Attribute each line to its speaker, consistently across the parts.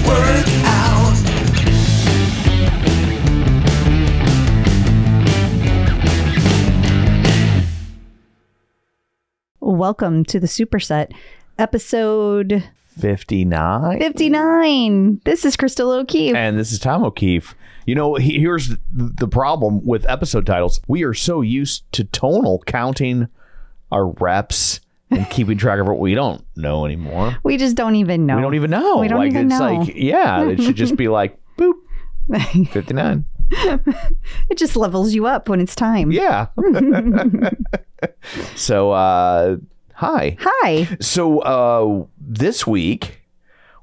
Speaker 1: workout.
Speaker 2: Welcome to the Superset, episode
Speaker 3: 59.
Speaker 2: 59. This is Crystal O'Keefe.
Speaker 3: And this is Tom O'Keefe. You know, here's the problem with episode titles. We are so used to Tonal counting our reps and keeping track of what we don't know anymore.
Speaker 2: We just don't even know.
Speaker 3: We don't even know.
Speaker 2: We don't even know.
Speaker 3: Like, yeah, it should just be like, boop, 59.
Speaker 2: It just levels you up when it's time.
Speaker 3: Yeah. So, hi.
Speaker 2: Hi.
Speaker 3: So, this week,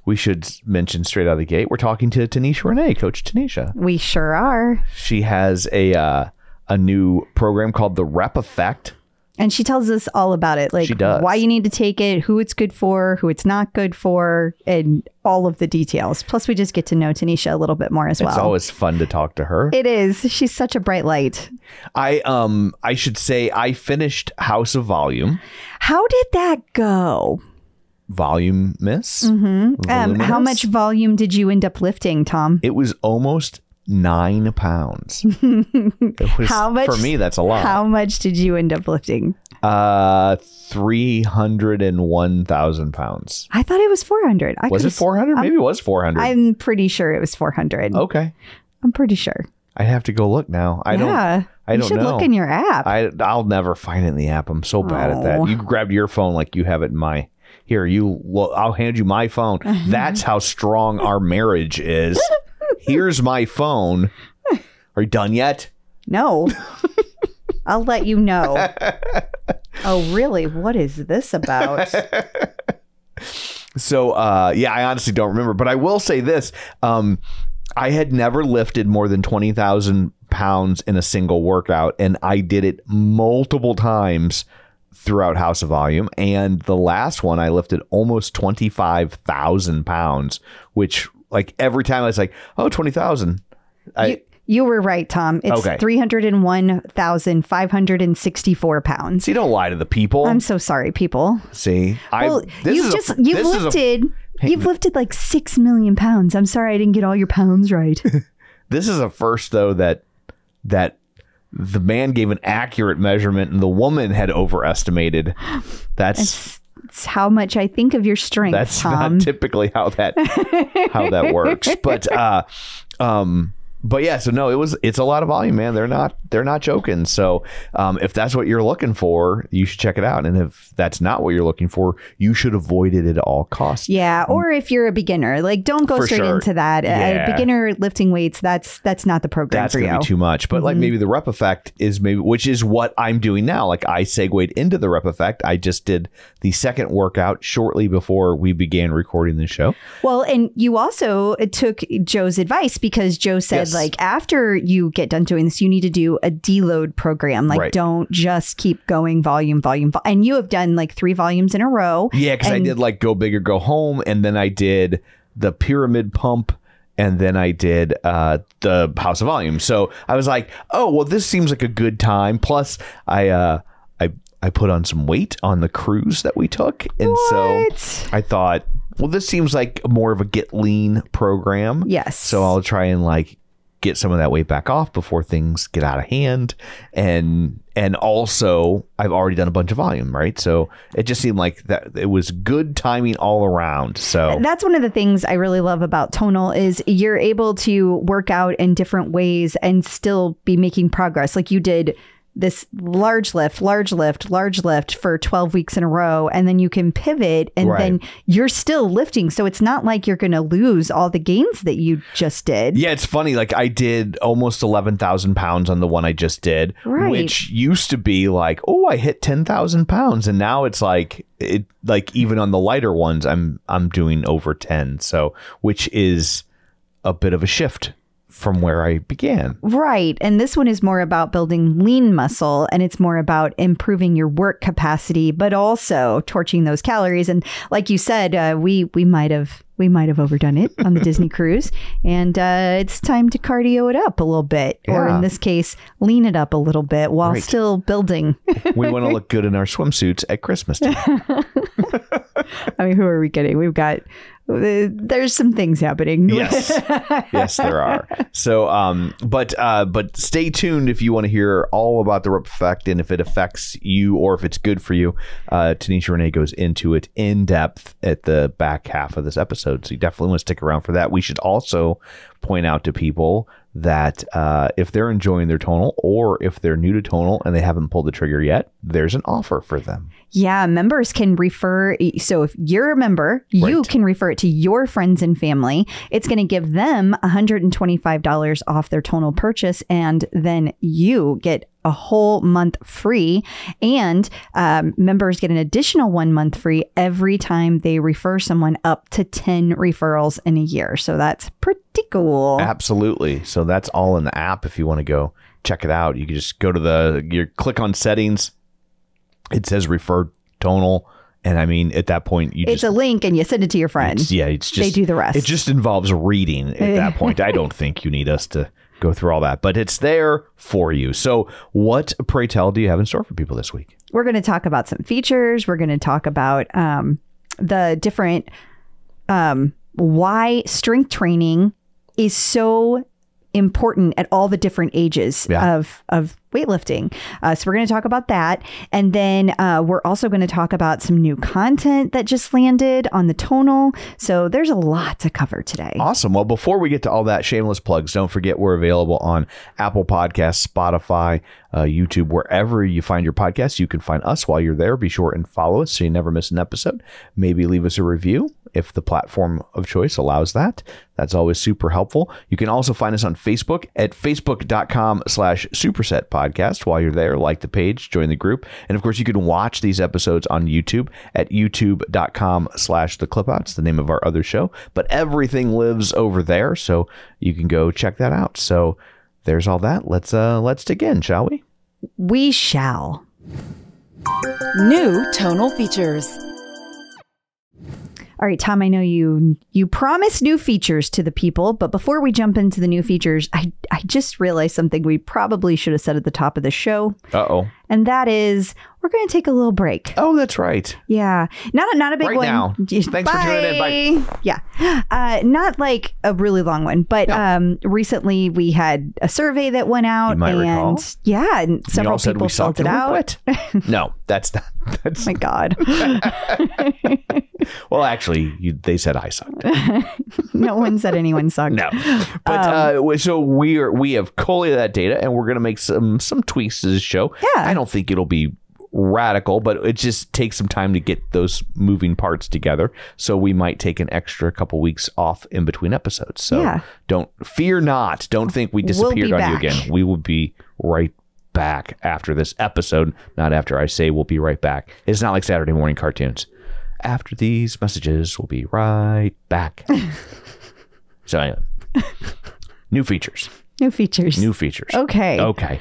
Speaker 3: we should mention straight out of the gate, we're talking to Tanysha Renee, Coach Tanyshas.
Speaker 2: We sure are.
Speaker 3: She has a new program called the Rep Effect.
Speaker 2: And she tells us all about it, like
Speaker 3: She does.
Speaker 2: why you need to take it, who it's good for, who it's not good for, and all of the details. Plus, we just get to know Tanysha a little bit more as well.
Speaker 3: It's always fun to talk to her.
Speaker 2: It is. She's such a bright light.
Speaker 3: I should say I finished House of Volume.
Speaker 2: How did that go?
Speaker 3: Volume miss?
Speaker 2: Mm-hmm. How much volume did you end up lifting, Tom?
Speaker 3: It was almost 9 pounds. It was,
Speaker 2: How much?
Speaker 3: for me, that's a lot.
Speaker 2: How much did you end up lifting?
Speaker 3: 301,000 pounds.
Speaker 2: I thought it was 400.
Speaker 3: Was it 400? Maybe it was 400.
Speaker 2: I'm pretty sure it was 400.
Speaker 3: Okay.
Speaker 2: I'm pretty sure.
Speaker 3: I have to go look now. I don't know.
Speaker 2: You should look in your app.
Speaker 3: I'll never find it in the app. I'm so bad at that.
Speaker 2: Oh.
Speaker 3: You grabbed your phone like you have it in my... Here, I'll hand you my phone. That's how strong our marriage is. Here's my phone. Are you done yet?
Speaker 2: No. I'll let you know. Oh, really? What is this about?
Speaker 3: So, yeah, I honestly don't remember. But I will say this. I had never lifted more than 20,000 pounds in a single workout. And I did it multiple times throughout House of Volume, and the last one I lifted almost 25,000 pounds, which like every time I was like, oh, 20,000.
Speaker 2: You were right, Tom. It's
Speaker 3: Okay.
Speaker 2: 301,564 pounds.
Speaker 3: See, don't lie to the people.
Speaker 2: I'm so sorry, people.
Speaker 3: See,
Speaker 2: You've lifted like 6 million pounds. I'm sorry I didn't get all your pounds right.
Speaker 3: This is a first though that the man gave an accurate measurement and the woman had overestimated. It's
Speaker 2: how much I think of your strength,
Speaker 3: that's
Speaker 2: Tom.
Speaker 3: not typically how that works. But yeah, so no, it's a lot of volume, man. They're not joking. So if that's what you're looking for, you should check it out. And if that's not what you're looking for, you should avoid it at all costs.
Speaker 2: Yeah, or if you're a beginner, like don't go
Speaker 3: For
Speaker 2: straight
Speaker 3: sure.
Speaker 2: into that.
Speaker 3: Yeah.
Speaker 2: Beginner lifting weights, that's not the program
Speaker 3: That's
Speaker 2: for you.
Speaker 3: gonna be too much. But like maybe the Rep Effect is which is what I'm doing now. Like I segued into the Rep Effect. I just did the second workout shortly before we began recording the show.
Speaker 2: Well, and you also took Joe's advice because Joe said,
Speaker 3: Yes.
Speaker 2: like, after you get done doing this, you need to do a deload program. Like,
Speaker 3: Right.
Speaker 2: don't just keep going volume. And you have done like 3 volumes in a row.
Speaker 3: Yeah, because I did like Go Big or Go Home, and then I did the Pyramid Pump, and then I did the House of Volume. So I was like, oh, well, this seems like a good time. Plus, I put on some weight on the cruise that we took, and
Speaker 2: What?
Speaker 3: so I thought, well, this seems like more of a get lean program.
Speaker 2: Yes.
Speaker 3: So I'll try and like get some of that weight back off before things get out of hand, and also I've already done a bunch of volume, right? So it just seemed like that it was good timing all around. So
Speaker 2: That's one of the things I really love about Tonal is you're able to work out in different ways and still be making progress. Like you did this large lift for 12 weeks in a row, and then you can pivot and
Speaker 3: Right.
Speaker 2: then you're still lifting. So it's not like you're going to lose all the gains that you just did.
Speaker 3: yeah, it's funny. Like I did almost 11,000 pounds on the one I just did,
Speaker 2: Right.
Speaker 3: which used to be like, oh, I hit 10,000 pounds, and now it's like even on the lighter ones, I'm doing over 10. So which is a bit of a shift from where I began.
Speaker 2: Right. And this one is more about building lean muscle, and it's more about improving your work capacity, but also torching those calories. And like you said, we might have overdone it on the Disney cruise, and it's time to cardio it up a little bit, or
Speaker 3: Yeah.
Speaker 2: in this case, lean it up a little bit while
Speaker 3: Right.
Speaker 2: still building.
Speaker 3: We want to look good in our swimsuits at Christmas time.
Speaker 2: I mean, who are we kidding? We've got there's some things happening.
Speaker 3: Yes. Yes, there are. So, but stay tuned if you want to hear all about the rope effect and if it affects you or if it's good for you. Tanysha Renee goes into it in depth at the back half of this episode. So you definitely want to stick around for that. We should also point out to people that if they're enjoying their tonal or if they're new to tonal and they haven't pulled the trigger yet, there's an offer for them.
Speaker 2: Yeah, members can refer. So if you're a member, you can refer it to your friends and family. It's going to give them $125 off their tonal purchase. And then you get a whole month free. And members get an additional 1 month free every time they refer someone up to 10 referrals in a year. So that's pretty cool.
Speaker 3: Absolutely. So that's all in the app. If you want to go check it out, you can just go to you click on settings. It says refer tonal. And I mean, at that point, it's
Speaker 2: a link and you send it to your friends.
Speaker 3: It's just,
Speaker 2: they do the rest.
Speaker 3: It just involves reading at that point. I don't think you need us to go through all that, but it's there for you. So what, pray tell, do you have in store for people this week?
Speaker 2: We're going to talk about some features. We're going to talk about the different, why strength training is so important at all the different ages of weightlifting. So we're going to talk about that. And then we're also going to talk about some new content that just landed on the tonal. So there's a lot to cover today.
Speaker 3: Awesome. Well, before we get to all that, shameless plugs, don't forget we're available on Apple Podcasts, Spotify, YouTube, wherever you find your podcasts. You can find us while you're there. Be sure and follow us so you never miss an episode. Maybe leave us a review if the platform of choice allows that. That's always super helpful. You can also find us on Facebook at facebook.com/superset podcast. While you're there, like the page, join the group. And of course, you can watch these episodes on YouTube at youtube.com/theclipout. It's the name of our other show, but everything lives over there. So you can go check that out. So there's all that. Let's dig in, shall we?
Speaker 2: We shall.
Speaker 1: New tonal features.
Speaker 2: All right, Tom, I know you promised new features to the people, but before we jump into the new features, I just realized something we probably should have said at the top of the show.
Speaker 3: Uh-oh.
Speaker 2: And that is, we're going to take a little break.
Speaker 3: Oh, that's right.
Speaker 2: Yeah. Not a big one.
Speaker 3: Right now. Thanks for tuning in. Bye.
Speaker 2: Yeah. Not like a really long one, but recently we had a survey that went out.
Speaker 3: You might recall.
Speaker 2: Yeah, and several people filled it out.
Speaker 3: No, that's not. That's
Speaker 2: my God.
Speaker 3: Well, actually, they said I sucked.
Speaker 2: No one said anyone sucked.
Speaker 3: No. But so we have collated that data and we're going to make some tweaks to this show.
Speaker 2: Yeah.
Speaker 3: I don't think it'll be radical, but it just takes some time to get those moving parts together. So we might take an extra couple weeks off in between episodes. So don't fear not. Don't think we disappeared on you again. We will be right back after this episode. Not after I say we'll be right back. It's not like Saturday morning cartoons. After these messages, we'll be right back. So anyway, new features.
Speaker 2: New features. Okay.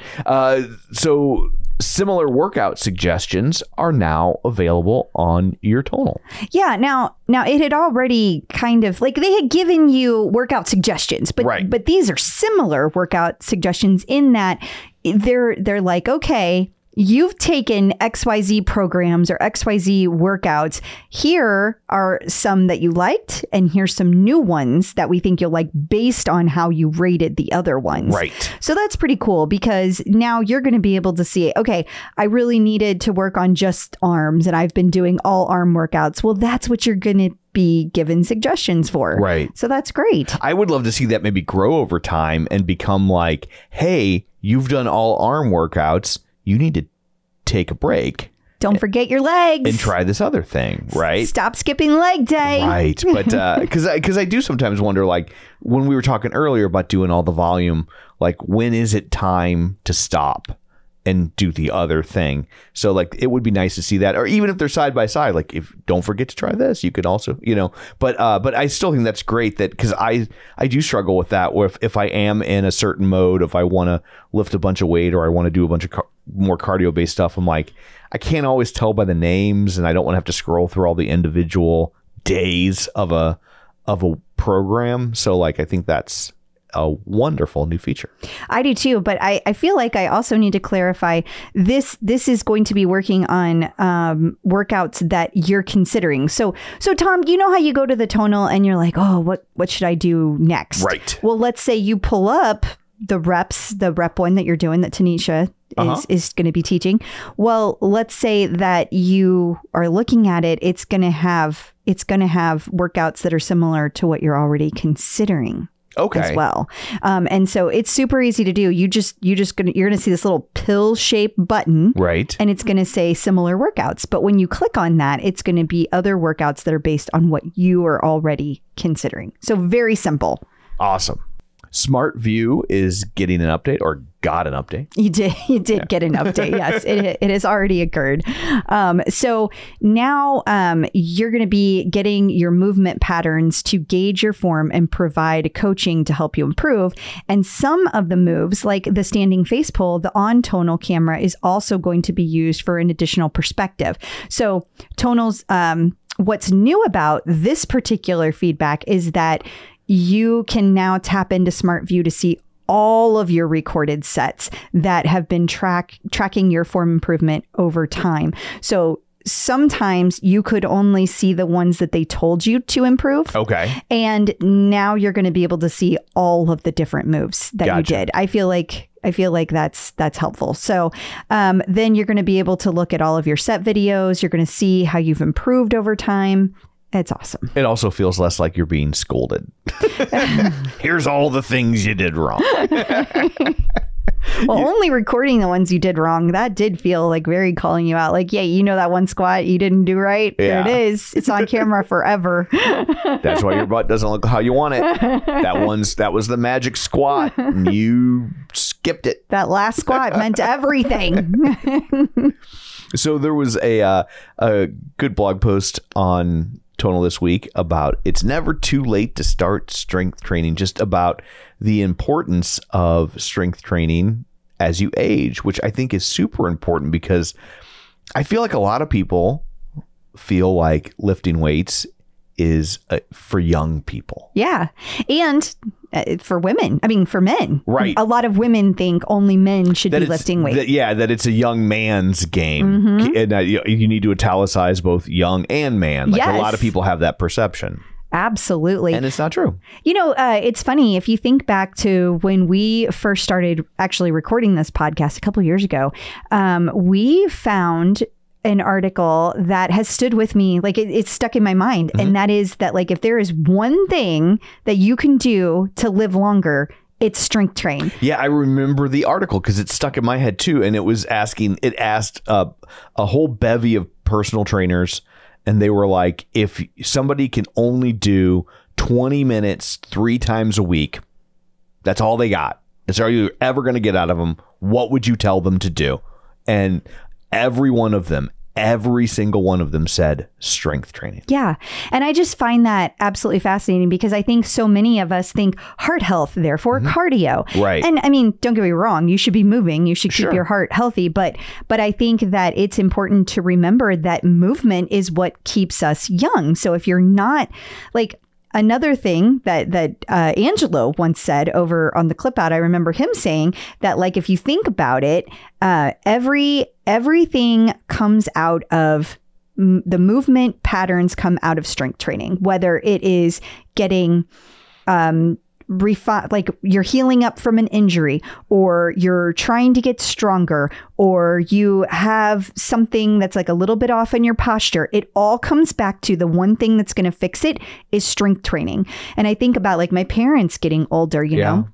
Speaker 3: So similar workout suggestions are now available on your tonal.
Speaker 2: Yeah. Now it had already kind of like they had given you workout suggestions, but these are similar workout suggestions in that they're like, okay, you've taken XYZ programs or XYZ workouts. Here are some that you liked, and here's some new ones that we think you'll like based on how you rated the other ones.
Speaker 3: Right.
Speaker 2: So that's pretty cool because now you're going to be able to see, okay, I really needed to work on just arms and I've been doing all arm workouts. Well, that's what you're going to be given suggestions for.
Speaker 3: Right.
Speaker 2: So that's great.
Speaker 3: I would love to see that maybe grow over time and become like, hey, you've done all arm workouts. You need to take a break.
Speaker 2: Don't forget your legs.
Speaker 3: And try this other thing, right?
Speaker 2: Stop skipping leg day.
Speaker 3: Right. But because I do sometimes wonder, like when we were talking earlier about doing all the volume, like when is it time to stop and do the other thing? So like it would be nice to see that, or even if they're side by side, like if don't forget to try this, you could also, but I still think that's great that because I do struggle with that where if I am in a certain mode, if I want to lift a bunch of weight or I want to do a bunch of more cardio based stuff, I'm like, I can't always tell by the names and I don't want to have to scroll through all the individual days of a program. So like, I think that's a wonderful new feature.
Speaker 2: I do too, but I feel like I also need to clarify this is going to be working on workouts that you're considering. So Tom, you know how you go to the Tonal and you're like, oh, what should I do next?
Speaker 3: Right.
Speaker 2: Well, let's say you pull up the rep one that you're doing that Tanyshas is going to be teaching. Well, let's say that you are looking at it. It's going to have workouts that are similar to what you're already considering.
Speaker 3: Okay.
Speaker 2: As well. And so it's super easy to do. You're gonna see this little pill-shaped button.
Speaker 3: Right.
Speaker 2: And it's gonna say similar workouts. But when you click on that, it's gonna be other workouts that are based on what you are already considering. So very simple.
Speaker 3: Awesome. Smart View is getting an update, or got an update.
Speaker 2: You did get an update. Yes, it has already occurred. So now you're going to be getting your movement patterns to gauge your form and provide coaching to help you improve. And some of the moves, like the standing face pull, the on Tonal camera is also going to be used for an additional perspective. So Tonal's, what's new about this particular feedback is that you can now tap into Smart View to see all of your recorded sets that have been tracking your form improvement over time. So sometimes you could only see the ones that they told you to improve.
Speaker 3: Okay.
Speaker 2: And now you're going to be able to see all of the different moves that you did. I feel like that's helpful. So then you're going to be able to look at all of your set videos. You're going to see how you've improved over time. It's awesome.
Speaker 3: It also feels less like you're being scolded. Here's all the things you did wrong.
Speaker 2: Well, only recording the ones you did wrong, that did feel like very calling you out. Like, yeah, you know that one squat you didn't do right?
Speaker 3: Yeah.
Speaker 2: There it is. It's on camera forever.
Speaker 3: That's why your butt doesn't look how you want it. That was the magic squat. You skipped it.
Speaker 2: That last squat meant everything.
Speaker 3: So there was a good blog post on Tonal this week about it's never too late to start strength training, just about the importance of strength training as you age, which I think is super important, because I feel like a lot of people feel like lifting weights is for young people.
Speaker 2: Yeah. And for women, for men.
Speaker 3: Right.
Speaker 2: A lot of women think only men should be lifting weights.
Speaker 3: That it's a young man's game. Mm-hmm. And you need to italicize both young and man. Like a lot of people have that perception.
Speaker 2: Absolutely.
Speaker 3: And it's not true.
Speaker 2: You know, it's funny. If you think back to when we first started actually recording this podcast a couple of years ago, we found an article that has stood with me, like it's stuck in my mind. Mm-hmm. And that is that, like, if there is one thing that you can do to live longer, it's strength train. Yeah,
Speaker 3: I remember the article because it stuck in my head too. And it asked a whole bevy of personal trainers. And they were like, if somebody can only do 20 minutes 3 times a week, that's all they got. That's all you're ever going to get out of them. What would you tell them to do? And every single one of them said strength training. Yeah. And I just find that absolutely fascinating, because I think so many of us think heart health, therefore cardio. Right. And don't get me wrong, you should be moving. You should keep your heart healthy. But I think that it's important to remember that movement is what keeps us young. So if you're not, like, another thing that Angelo once said over on the clip out, I remember him saying that, like, if you think about it, everything comes out of the movement patterns come out of strength training, whether it is getting like you're healing up from an injury, or you're trying to get stronger, or you have something that's like a little bit off in your posture. It all comes back to the one thing that's going to fix it is strength training. And I think about, like, my parents getting older, you know,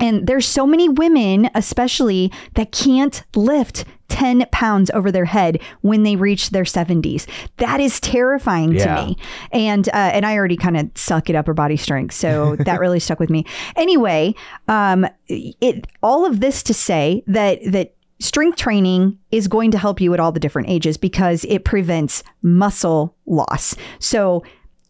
Speaker 3: and there's so many women, especially, that can't lift 10 pounds over their head when they reach their 70s. That is terrifying to me. And I already kind of suck at upper body strength. So that really stuck with me. Anyway, all of this to say that strength training is going to help you at all the different ages, because it prevents muscle loss. So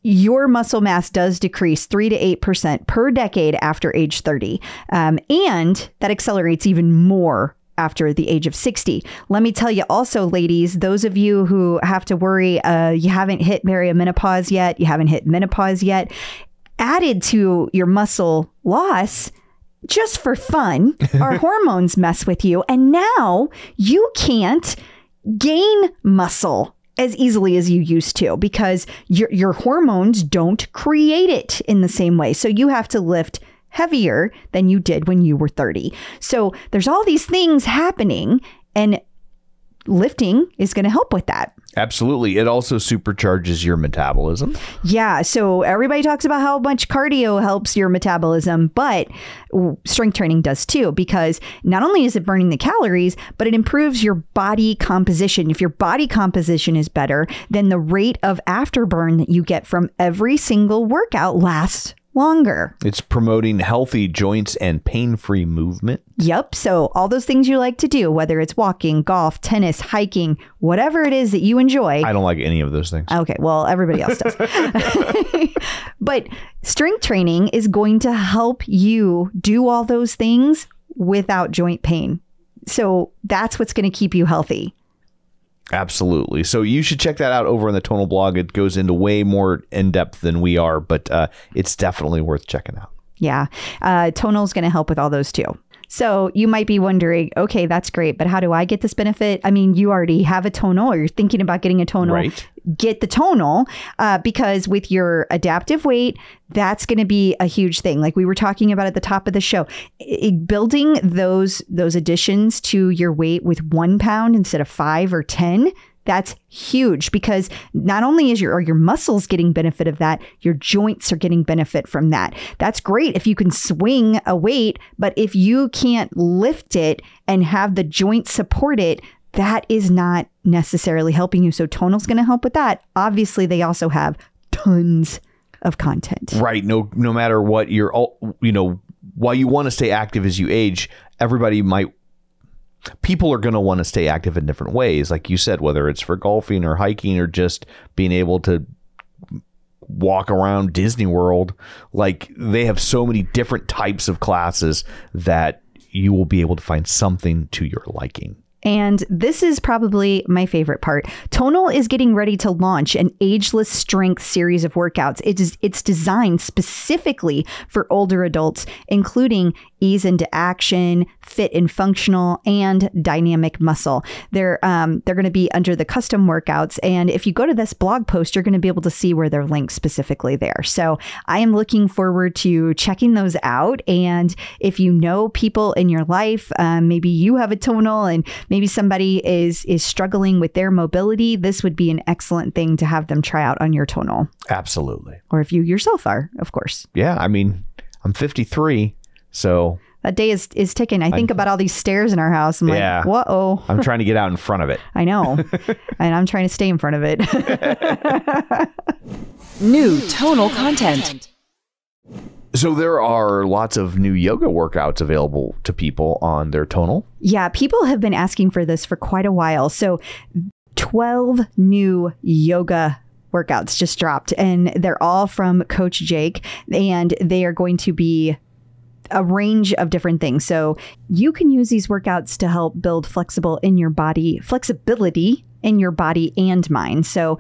Speaker 3: your muscle mass does decrease 3 to 8% per decade after age 30. And that accelerates even more after the age of 60. Let me tell you also, ladies, those of you who have to worry, you haven't hit perimenopause yet, you haven't hit menopause yet,
Speaker 2: added to your muscle loss, just for fun, our hormones mess with you. And now you can't gain muscle as easily as you used to because your hormones don't create it in the same way. So you have to lift heavier than you did when you were 30. So there's all these things happening, and lifting is going to help with that.
Speaker 3: Absolutely. It also supercharges your metabolism.
Speaker 2: Yeah. So everybody talks about how much cardio helps your metabolism, but strength training does too, because not only is it burning the calories, but it improves your body composition. If your body composition is better, then the rate of afterburn that you get from every single workout lasts longer.
Speaker 3: It's promoting healthy joints and pain-free movement.
Speaker 2: Yep. So all those things you like to do, whether it's walking, golf, tennis, hiking, whatever it is that you enjoy.
Speaker 3: I don't like any of those things.
Speaker 2: Okay. Well, everybody else does. But strength training is going to help you do all those things without joint pain. So that's what's going to keep you healthy.
Speaker 3: Absolutely. So you should check that out over on the Tonal blog. It goes into way more in depth than we are, but it's definitely worth checking out.
Speaker 2: Yeah. Tonal is going to help with all those too. So you might be wondering, okay, that's great, but how do I get this benefit? I mean, you already have a Tonal or you're thinking about getting a Tonal.
Speaker 3: Right.
Speaker 2: Get the Tonal because with your adaptive weight, that's going to be a huge thing. Like we were talking about at the top of the show, building those additions to your weight with 1 pound instead of 5 or 10. That's huge because not only are your muscles getting benefit of that, your joints are getting benefit from that. That's great if you can swing a weight, but if you can't lift it and have the joints support it, that is not necessarily helping you. So Tonal's going to help with that. Obviously, they also have tons of content.
Speaker 3: Right. No matter what while you want to stay active as you age, people are going to want to stay active in different ways. Like you said, whether it's for golfing or hiking or just being able to walk around Disney World, like they have so many different types of classes that you will be able to find something to your liking.
Speaker 2: And this is probably my favorite part. Tonal is getting ready to launch an ageless strength series of workouts. It's designed specifically for older adults, including ease into action, fit and functional, and dynamic muscle. They're going to be under the custom workouts. And if you go to this blog post, you're going to be able to see where they're linked specifically there. So I am looking forward to checking those out. And if you know people in your life, maybe you have a Tonal and maybe somebody is struggling with their mobility, this would be an excellent thing to have them try out on your Tonal.
Speaker 3: Absolutely.
Speaker 2: Or if you yourself are, of course.
Speaker 3: Yeah. I mean, I'm 53. So
Speaker 2: that day is ticking. I think about all these stairs in our house. I'm like, whoa.
Speaker 3: I'm trying to get out in front of it.
Speaker 2: I know. And I'm trying to stay in front of it.
Speaker 1: New Tonal content.
Speaker 3: So there are lots of new yoga workouts available to people on their Tonal.
Speaker 2: Yeah, people have been asking for this for quite a while. So 12 new yoga workouts just dropped, and they're all from Coach Jake, and they are going to be a range of different things. So you can use these workouts to help build flexibility in your body and mind. So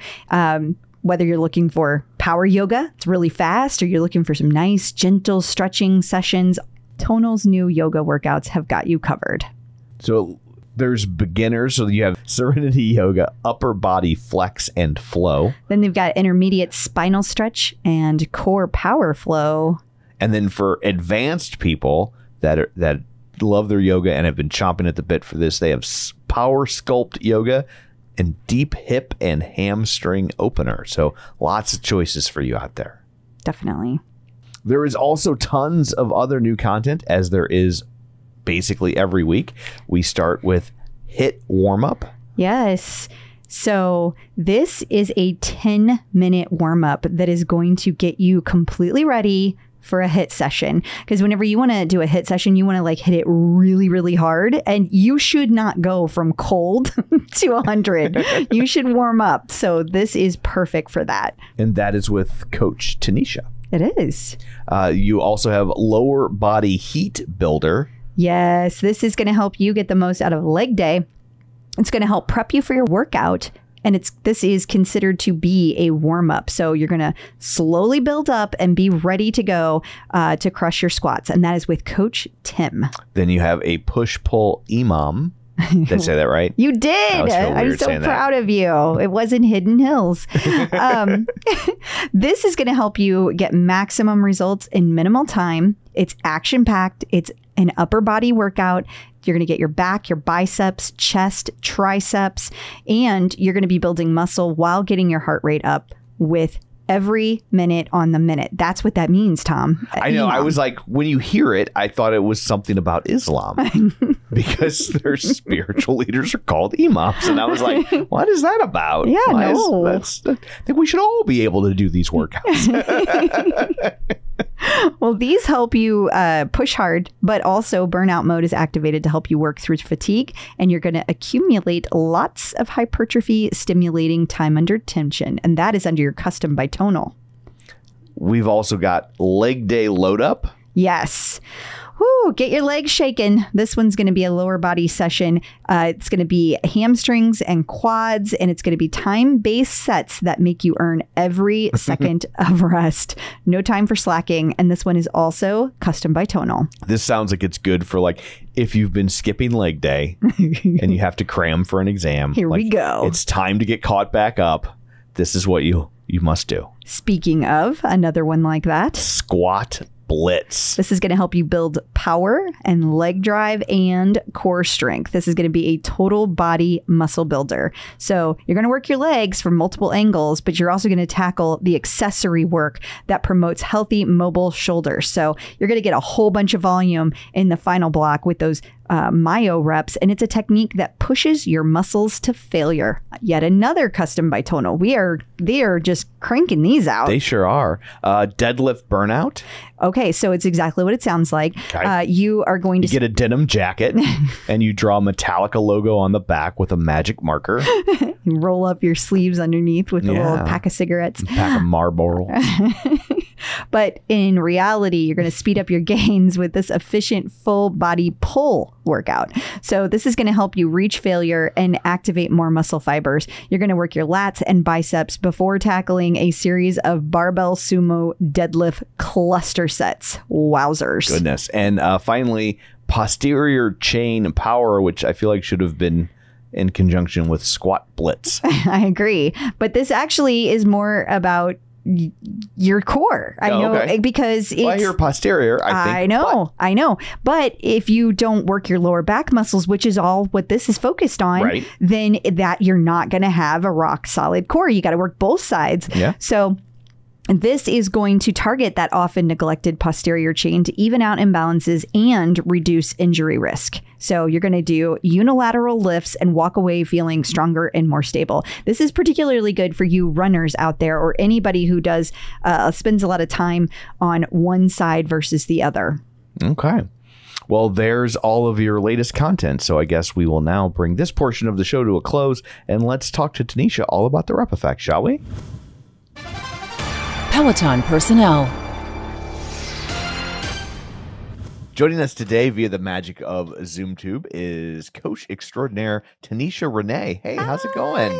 Speaker 2: whether you're looking for power yoga, it's really fast, or you're looking for some nice, gentle stretching sessions, Tonal's new yoga workouts have got you covered.
Speaker 3: So there's beginners. So you have Serenity Yoga, upper body flex and flow.
Speaker 2: Then they've got intermediate spinal stretch and core power flow.
Speaker 3: And then for advanced people that love their yoga and have been chomping at the bit for this, they have power sculpt yoga and deep hip and hamstring opener. So lots of choices for you out there.
Speaker 2: Definitely.
Speaker 3: There is also tons of other new content, as there is basically every week. We start with HIIT Warm-up.
Speaker 2: Yes. So this is a 10-minute warm-up that is going to get you completely ready for a HIIT session. Because whenever you want to do a HIIT session, you want to hit it really, really hard. And you should not go from cold to 100. You should warm up. So this is perfect for that.
Speaker 3: And that is with Coach Tanysha.
Speaker 2: It is.
Speaker 3: You also have lower body heat builder.
Speaker 2: Yes, this is going to help you get the most out of leg day. It's going to help prep you for your workout And this is considered to be a warm-up. So you're going to slowly build up and be ready to go to crush your squats. And that is with Coach Tim.
Speaker 3: Then you have a push-pull EMOM. Did I say that right?
Speaker 2: You did. I'm so proud of you. It wasn't Hidden Hills. This is going to help you get maximum results in minimal time. It's action-packed. It's an upper body workout. You're going to get your back, your biceps, chest, triceps, and you're going to be building muscle while getting your heart rate up with every minute on the minute. That's what that means, Tom.
Speaker 3: I know. I was like, when you hear it, I thought it was something about Islam because their spiritual leaders are called imams. And I was like, what is that about?
Speaker 2: Yeah,
Speaker 3: I think we should all be able to do these workouts.
Speaker 2: Well, these help you push hard, but also burnout mode is activated to help you work through fatigue, and you're going to accumulate lots of hypertrophy stimulating time under tension, and that is under your custom by Tonal.
Speaker 3: We've also got leg day load up.
Speaker 2: Yes. Woo, get your legs shaking. This one's going to be a lower body session. It's going to be hamstrings and quads, and it's going to be time-based sets that make you earn every second of rest. No time for slacking. And this one is also custom by Tonal.
Speaker 3: This sounds like it's good for like if you've been skipping leg day and you have to cram for an exam.
Speaker 2: Here we go.
Speaker 3: It's time to get caught back up. This is what you must do.
Speaker 2: Speaking of another one like that,
Speaker 3: squat Blitz.
Speaker 2: This is going to help you build power and leg drive and core strength. This is going to be a total body muscle builder. So you're going to work your legs from multiple angles, but you're also going to tackle the accessory work that promotes healthy mobile shoulders. So you're going to get a whole bunch of volume in the final block with those myo reps, and it's a technique that pushes your muscles to failure. Yet another custom by Tonal. They are just cranking these out.
Speaker 3: They sure are. Deadlift Burnout.
Speaker 2: Okay, so it's exactly what it sounds like.
Speaker 3: Okay.
Speaker 2: You are going to
Speaker 3: get a denim jacket and you draw a Metallica logo on the back with a magic marker.
Speaker 2: You roll up your sleeves underneath with a little pack of cigarettes.
Speaker 3: A pack of Marlboro.
Speaker 2: But in reality, you're going to speed up your gains with this efficient full body pull workout. So this is going to help you reach failure and activate more muscle fibers. You're going to work your lats and biceps before tackling a series of barbell sumo deadlift cluster sets. Wowzers.
Speaker 3: Goodness. And finally, posterior chain power, which I feel like should have been in conjunction with squat blitz.
Speaker 2: I agree. But this actually is more about your core. I know because it's,
Speaker 3: I hear posterior. I
Speaker 2: know. But if you don't work your lower back muscles, which is all what this is focused on, then that you're not going to have a rock solid core. You got to work both sides.
Speaker 3: Yeah.
Speaker 2: So this is going to target that often neglected posterior chain to even out imbalances and reduce injury risk. So you're going to do unilateral lifts and walk away feeling stronger and more stable. This is particularly good for you runners out there or anybody who does spends a lot of time on one side versus the other.
Speaker 3: Okay. Well, there's all of your latest content. So I guess we will now bring this portion of the show to a close and let's talk to Tanysha all about the rep effect, shall we?
Speaker 1: Peloton personnel.
Speaker 3: Joining us today via the magic of ZoomTube is coach extraordinaire Tanysha Renee. Hey, how's it going?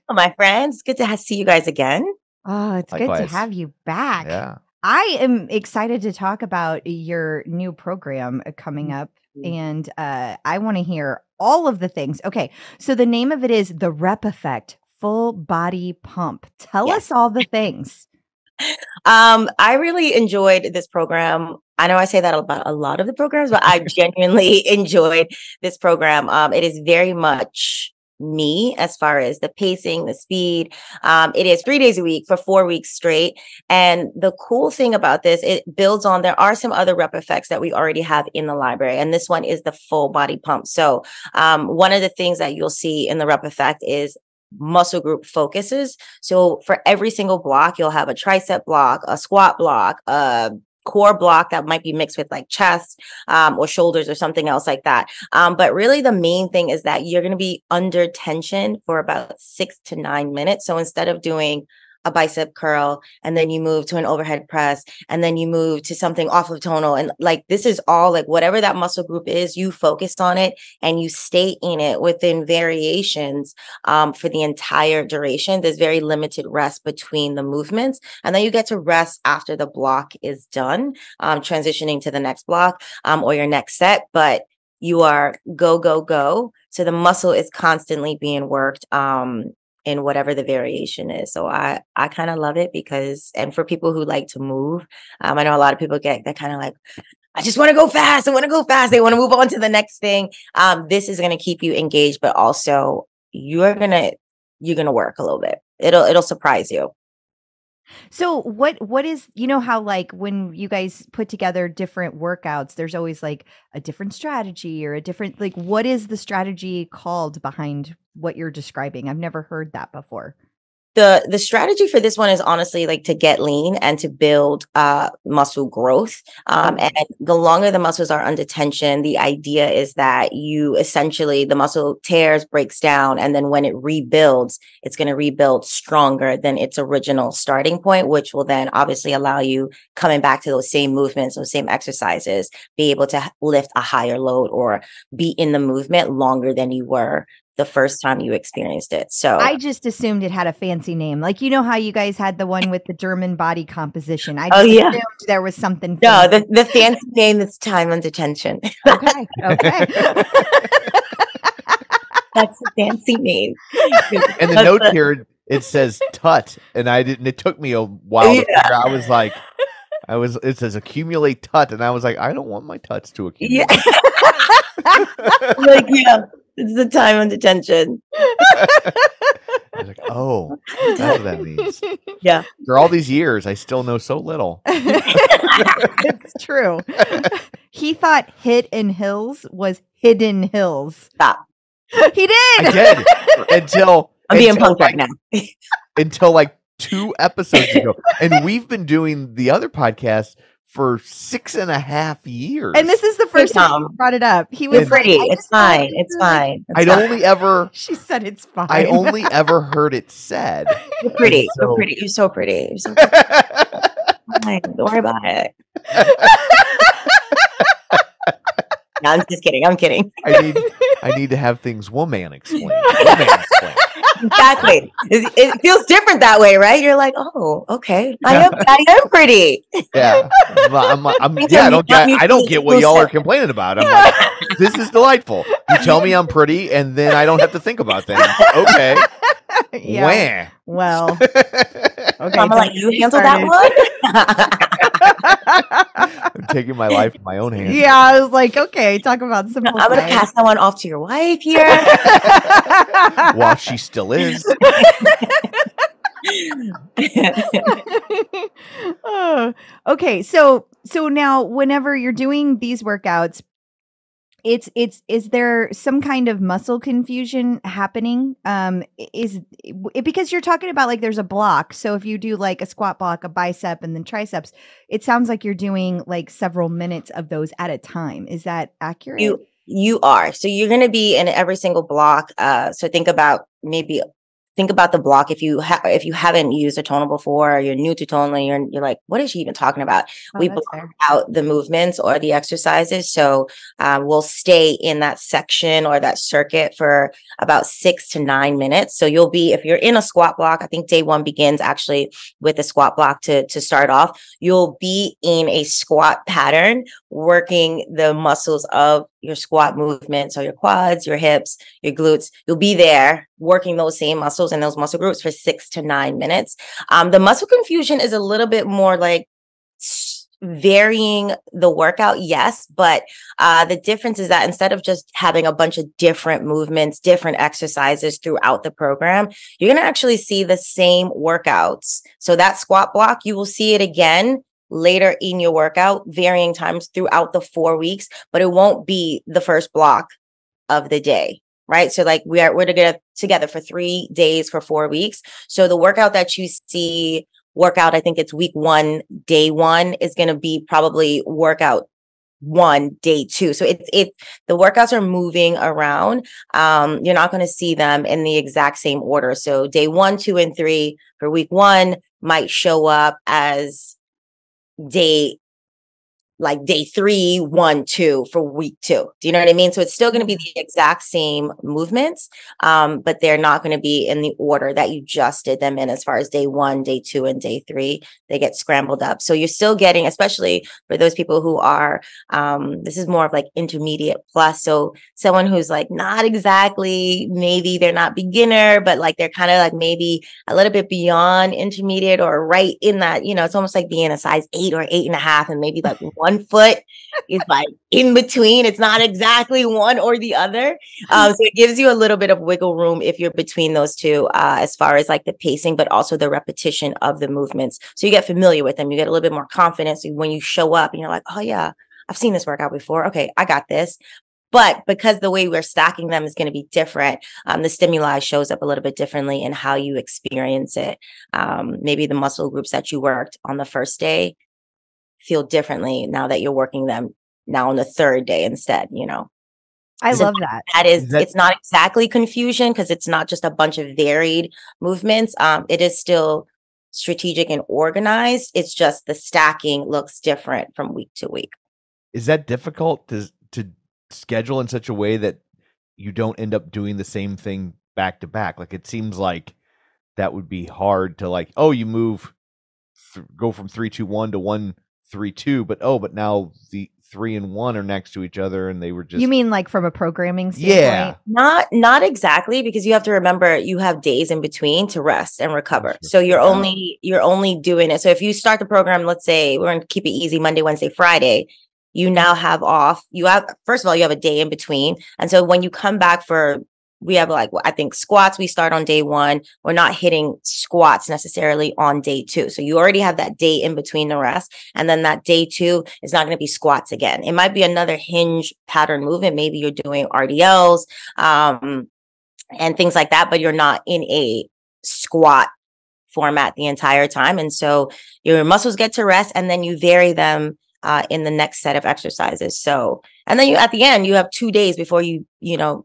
Speaker 4: Oh, my friends, good to see you guys again.
Speaker 2: Oh, it's
Speaker 3: Likewise.
Speaker 2: good to have you back.
Speaker 3: Yeah.
Speaker 2: I am excited to talk about your new program coming up, and I want to hear all of the things. Okay, so the name of it is the Rep Effect Full Body Pump. Tell us all the things.
Speaker 4: I really enjoyed this program. I know I say that about a lot of the programs, but I genuinely enjoyed this program. It is very much me as far as the pacing, the speed. It is 3 days a week for 4 weeks straight. And the cool thing about this, it builds on, there are some other rep effects that we already have in the library. And this one is the full body pump. So one of the things that you'll see in the rep effect is muscle group focuses. So for every single block, you'll have a tricep block, a squat block, a core block that might be mixed with like chest or shoulders or something else like that. But really the main thing is that you're going to be under tension for about 6 to 9 minutes. So instead of doing a bicep curl, and then you move to an overhead press, and then you move to something off of tonal. And like, this is all like whatever that muscle group is, you focus on it and you stay in it within variations for the entire duration. There's very limited rest between the movements. And then you get to rest after the block is done, transitioning to the next block or your next set. But you are go, go, go. So the muscle is constantly being worked in whatever the variation is. So I kind of love it because, and for people who like to move, I know a lot of people get that kind of like, I just want to go fast. I want to go fast. They want to move on to the next thing. This is going to keep you engaged, but also you're going to work a little bit. It'll surprise you.
Speaker 2: So what is, you know how like when you guys put together different workouts, there's always like a different strategy or a different, like, what is the strategy called behind what you're describing? I've never heard that before.
Speaker 4: The strategy for this one is honestly like to get lean and to build muscle growth. And the longer the muscles are under tension, the idea is that you essentially, the muscle tears, breaks down, and then when it rebuilds, it's going to rebuild stronger than its original starting point, which will then obviously allow you coming back to those same movements, those same exercises, be able to lift a higher load or be in the movement longer than you were the first time you experienced it. So
Speaker 2: I just assumed it had a fancy name. Like, you know how you guys had the one with the German body composition. I just assumed there was something fancy.
Speaker 4: No, the fancy name is time under tension.
Speaker 2: Okay.
Speaker 3: That's
Speaker 4: a fancy name.
Speaker 3: And the note here, it says tut. And it took me a while to figure out. It says accumulate tut. And I was like, I don't want my tuts to accumulate.
Speaker 4: Yeah. It's the time under tension.
Speaker 3: I was like, oh, that's what that means.
Speaker 4: Yeah.
Speaker 3: For all these years, I still know so little.
Speaker 2: It's true. He thought HIIT and hills was hidden hills.
Speaker 4: Stop.
Speaker 2: He did.
Speaker 3: I did. Until
Speaker 4: I'm being punked right now.
Speaker 3: Until like 2 episodes ago. And we've been doing the other podcast for 6.5 years.
Speaker 2: And this is the first time he brought it up. He was
Speaker 4: pretty. It's fine. It's fine.
Speaker 2: She said it's fine.
Speaker 3: I only ever heard it said.
Speaker 4: You're pretty. You're pretty. You're so pretty. You're so pretty. Fine. Don't worry about it. No, I'm just kidding. I'm kidding.
Speaker 3: I need to have things woman explain.
Speaker 4: Exactly. It feels different that way, right? You're like, oh, okay. I am pretty.
Speaker 3: Yeah. I don't get what y'all are complaining about. I'm like, this is delightful. You tell me I'm pretty, and then I don't have to think about things. Okay.
Speaker 2: Yeah. Well.
Speaker 4: Okay. I'm like, you handle that
Speaker 3: one? I'm taking my life in my own hands.
Speaker 2: Yeah, I was like, okay, talk about simple.
Speaker 4: I'm going to pass that one off to your wife here.
Speaker 3: While she still is.
Speaker 2: Okay, so now whenever you're doing these workouts, is there some kind of muscle confusion happening? Is it because you're talking about like there's a block? So if you do like a squat block, a bicep, and then triceps, it sounds like you're doing like several minutes of those at a time. Is that accurate?
Speaker 4: You are. So you're going to be in every single block. So think about the block. If you haven't used a tonal before, or you're new to tonal, and you're like, what is she even talking about? We block out the movements or the exercises. So we'll stay in that section or that circuit for about 6 to 9 minutes. So you'll be, if you're in a squat block, I think day 1 begins actually with a squat block to start off. You'll be in a squat pattern, working the muscles of your squat movements, so your quads, your hips, your glutes. You'll be there working those same muscles and those muscle groups for 6 to 9 minutes. The muscle confusion is a little bit more like varying the workout, yes, but the difference is that instead of just having a bunch of different movements, different exercises throughout the program, you're going to actually see the same workouts. So that squat block, you will see it again later in your workout, varying times throughout the 4 weeks, but it won't be the first block of the day, right? So like we're together for 3 days for 4 weeks. So the workout that you see I think it's week 1, day 1 is going to be probably workout one, day 2. So the workouts are moving around. You're not going to see them in the exact same order. So day 1, 2, and 3 for week 1 might show up as day 3, 1, 2 for week 2. Do you know what I mean? So it's still going to be the exact same movements, but they're not going to be in the order that you just did them in as far as day 1, day 2, and day 3. They get scrambled up. So you're still getting, especially for those people who are, this is more of like intermediate plus. So someone who's like not exactly, maybe they're not beginner, but like they're kind of like maybe a little bit beyond intermediate or right in that, it's almost like being a size 8 or 8.5 and maybe like 1 foot is like in between. It's not exactly one or the other. So it gives you a little bit of wiggle room if you're between those two, as far as like the pacing, but also the repetition of the movements. So you get familiar with them. You get a little bit more confidence when you show up and you're like, oh yeah, I've seen this workout before. Okay, I got this. But because the way we're stacking them is going to be different, the stimuli shows up a little bit differently in how you experience it. Maybe the muscle groups that you worked on the first day feel differently now that you're working them now on the third day instead,
Speaker 2: I love that.
Speaker 4: It's not exactly confusion because it's not just a bunch of varied movements. It is still strategic and organized. It's just the stacking looks different from week to week.
Speaker 3: Is that difficult to schedule in such a way that you don't end up doing the same thing back to back? Like, it seems like that would be hard to like, oh, you move, go from 3-2-1 to 1-3-2, but now the 3 and 1 are next to each other and they were just.
Speaker 2: You mean like from a programming standpoint?
Speaker 3: Yeah.
Speaker 4: Not exactly, because you have to remember you have days in between to rest and recover. So you're only doing it. So if you start the program, let's say we're going to keep it easy Monday, Wednesday, Friday, you now have off. First of all, you have a day in between. And so when you come back we have I think squats, we start on day 1. We're not hitting squats necessarily on day 2. So you already have that day in between the rest. And then that day 2 is not going to be squats again. It might be another hinge pattern movement. Maybe you're doing RDLs and things like that, but you're not in a squat format the entire time. And so your muscles get to rest and then you vary them in the next set of exercises. So, and then at the end, you have 2 days before you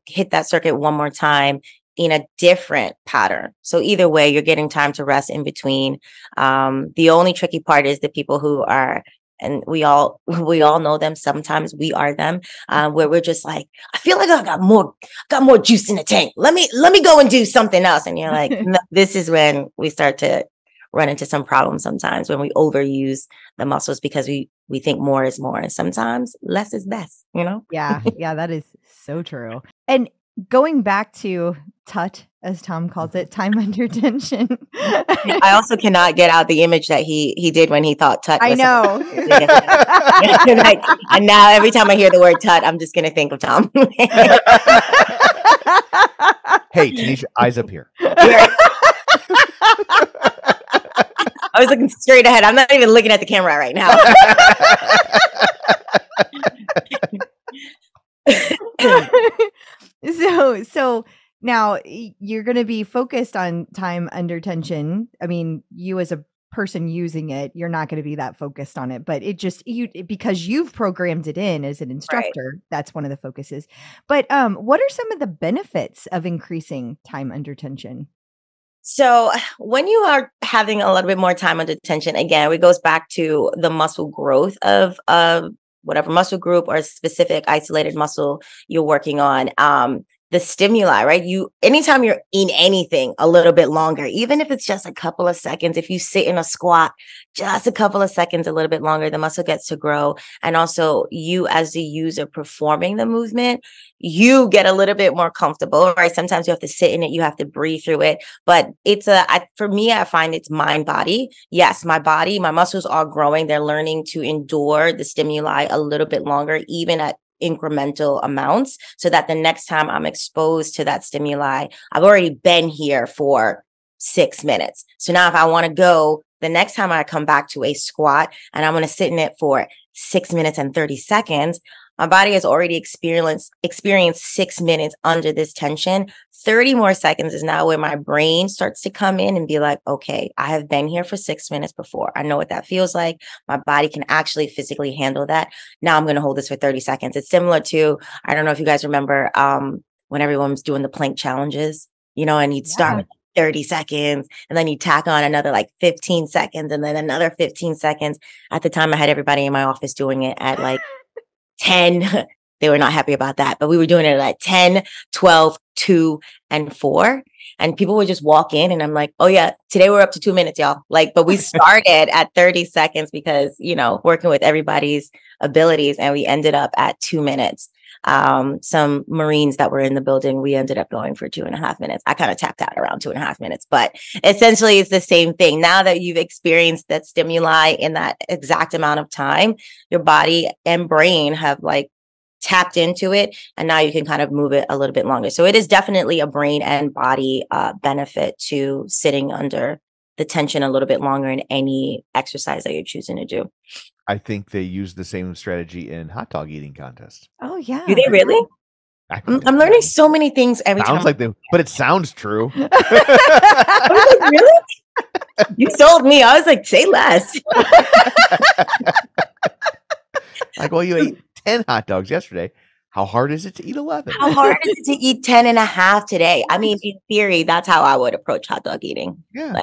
Speaker 4: hit that circuit one more time in a different pattern. So either way, you're getting time to rest in between. The only tricky part is the people who are, and we all know them. Sometimes we are them, where we're just like, I feel like I got more juice in the tank. Let me go and do something else. And you're like, no, this is when we start to run into some problems sometimes, when we overuse the muscles because we think more is more, and sometimes less is best,
Speaker 2: Yeah, that is so true. And going back to TUT, as Tom calls it, time under tension.
Speaker 4: I also cannot get out the image that he did when he thought TUT.
Speaker 2: I know.
Speaker 4: And now every time I hear the word TUT, I'm just going to think of Tom.
Speaker 3: Hey, Tanisha, eyes up here.
Speaker 4: I was looking straight ahead. I'm not even looking at the camera right now.
Speaker 2: So now you're going to be focused on time under tension. I mean, you as a person using it, you're not going to be that focused on it, but because you've programmed it in as an instructor, right. That's one of the focuses. But what are some of the benefits of increasing time under tension?
Speaker 4: So when you are having a little bit more time under tension, again, it goes back to the muscle growth of whatever muscle group or specific isolated muscle you're working on. The stimuli, right? Anytime you're in anything a little bit longer, even if it's just a couple of seconds, if you sit in a squat, just a couple of seconds, a little bit longer, the muscle gets to grow. And also you as the user performing the movement, you get a little bit more comfortable, right? Sometimes you have to sit in it, you have to breathe through it, but for me, I find it's mind body. Yes, my muscles are growing. They're learning to endure the stimuli a little bit longer, even at incremental amounts, so that the next time I'm exposed to that stimuli, I've already been here for 6 minutes. So now if I want to go, the next time I come back to a squat and I'm going to sit in it for 6 minutes and 30 seconds, My body has already experienced 6 minutes under this tension. 30 more seconds is now where my brain starts to come in and be like, okay, I have been here for 6 minutes before. I know what that feels like. My body can actually physically handle that. Now I'm going to hold this for 30 seconds. It's similar to, I don't know if you guys remember when everyone was doing the plank challenges, and you'd start with 30 seconds and then you tack on another like 15 seconds and then another 15 seconds. At the time, I had everybody in my office doing it at like 10. They were not happy about that, but we were doing it at 10, 12, 2, and 4. And people would just walk in and I'm like, oh yeah, today we're up to 2 minutes, y'all. But we started at 30 seconds because, working with everybody's abilities, and we ended up at 2 minutes. Some Marines that were in the building, we ended up going for 2.5 minutes. I kind of tapped out around 2.5 minutes, but essentially it's the same thing. Now that you've experienced that stimuli in that exact amount of time, your body and brain have tapped into it, and now you can kind of move it a little bit longer. So it is definitely a brain and body benefit to sitting under the tension a little bit longer in any exercise that you're choosing to do.
Speaker 3: I think they use the same strategy in hot dog eating contests.
Speaker 2: Oh yeah.
Speaker 4: Do they really? I'm learning so many things every time.
Speaker 3: Sounds like them, but it sounds true.
Speaker 4: I was like, really? You sold me. I was like, say less.
Speaker 3: Well, you ate 10 hot dogs yesterday. How hard is it to eat 11?
Speaker 4: How hard is it to eat 10 and a half today? I mean, in theory, that's how I would approach hot dog eating.
Speaker 3: Yeah.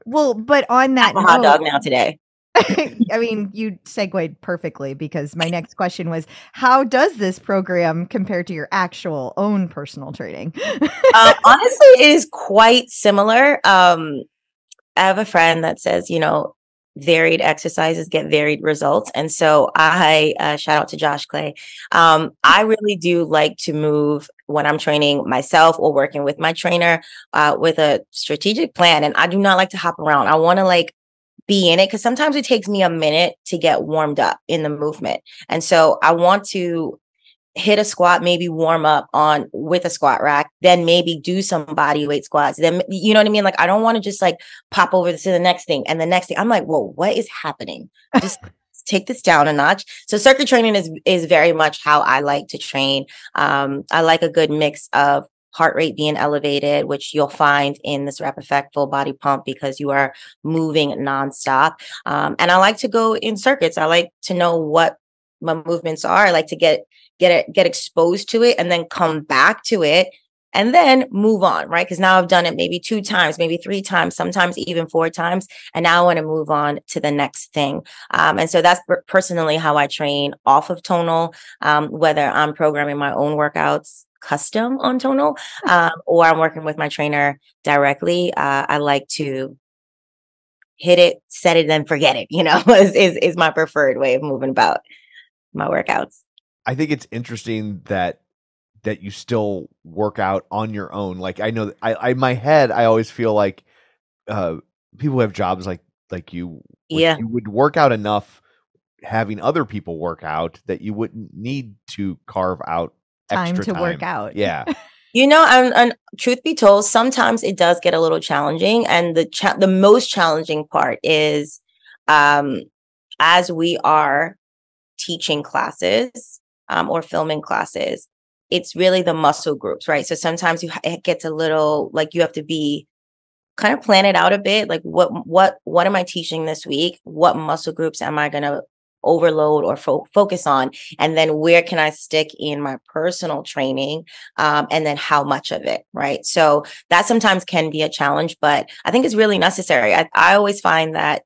Speaker 2: Well, but on that
Speaker 4: note, hot dog now today.
Speaker 2: I mean, you segued perfectly, because my next question was, how does this program compare to your actual own personal training?
Speaker 4: Honestly, it is quite similar. I have a friend that says, varied exercises get varied results. And so I shout out to Josh Clay. I really do like to move when I'm training myself or working with my trainer with a strategic plan. And I do not like to hop around. I want to be in it, because sometimes it takes me a minute to get warmed up in the movement. And so I want to hit a squat, maybe warm up with a squat rack, then maybe do some body weight squats. Then, you know what I mean? I don't want to just pop over to the next thing and the next thing. I'm like, whoa, what is happening? Just take this down a notch. So circuit training is very much how I like to train. I like a good mix of heart rate being elevated, which you'll find in this Rep Effect full body pump, because you are moving nonstop. And I like to go in circuits. I like to know what my movements are. I like to get exposed to it and then come back to it and then move on, right? Because now I've done it maybe 2 times, maybe 3 times, sometimes even 4 times. And now I want to move on to the next thing. And so that's personally how I train off of Tonal, whether I'm programming my own workouts custom on Tonal, or I'm working with my trainer directly. I like to hit it, set it, then forget it, is my preferred way of moving about my workouts.
Speaker 3: I think it's interesting that you still work out on your own. I know I in my head, I always feel like people who have jobs like you, you would work out enough having other people work out that you wouldn't need to carve out extra
Speaker 2: time to work out.
Speaker 3: Yeah.
Speaker 4: And truth be told, sometimes it does get a little challenging. And the most challenging part is as we are teaching classes or filming classes, it's really the muscle groups, right? So sometimes it gets a little you have to be kind of plan it out a bit. What am I teaching this week? What muscle groups am I going to overload or focus on? And then where can I stick in my personal training? And then how much of it, right? So that sometimes can be a challenge, but I think it's really necessary. I always find that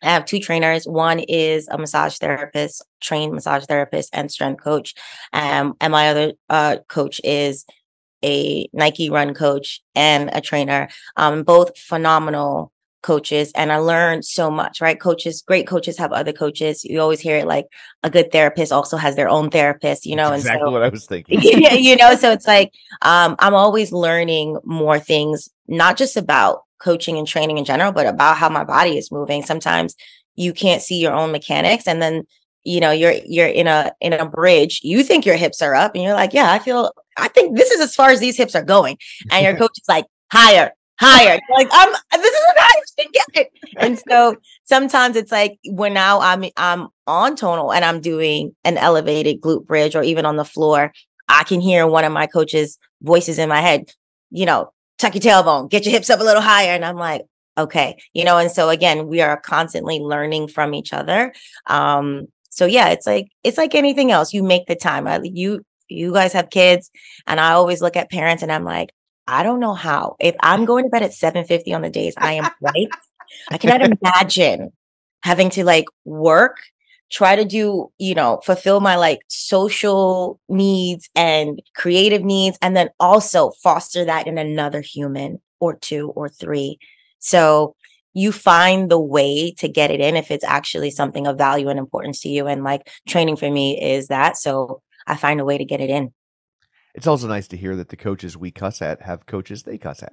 Speaker 4: I have 2 trainers. One is a trained massage therapist and strength coach. And my other coach is a Nike run coach and a trainer, both phenomenal coaches. And I learned so much, right? Great coaches have other coaches. You always hear it a good therapist also has their own therapist,
Speaker 3: That's exactly what I was thinking.
Speaker 4: So it's I'm always learning more things, not just about coaching and training in general, but about how my body is moving. Sometimes you can't see your own mechanics, and then you're in a bridge. You think your hips are up, and you're like, yeah, I think this is as far as these hips are going, and your coach is like, higher, higher. You're like, this is what I should get. And so sometimes it's like when now I'm on tonal and I'm doing an elevated glute bridge or even on the floor, I can hear one of my coaches' voices in my head, tuck your tailbone, get your hips up a little higher. And I'm like, okay, and so again, we are constantly learning from each other. So yeah, it's like anything else. You make the time. You guys have kids, and I always look at parents and I'm like, I don't know how. If I'm going to bed at 7:50 on the days I am right, I cannot imagine having to work, try to do, fulfill my social needs and creative needs, and then also foster that in another human or two or three. So you find the way to get it in if it's actually something of value and importance to you. And training for me is that. So I find a way to get it in.
Speaker 3: It's also nice to hear that the coaches we cuss at have coaches they cuss at.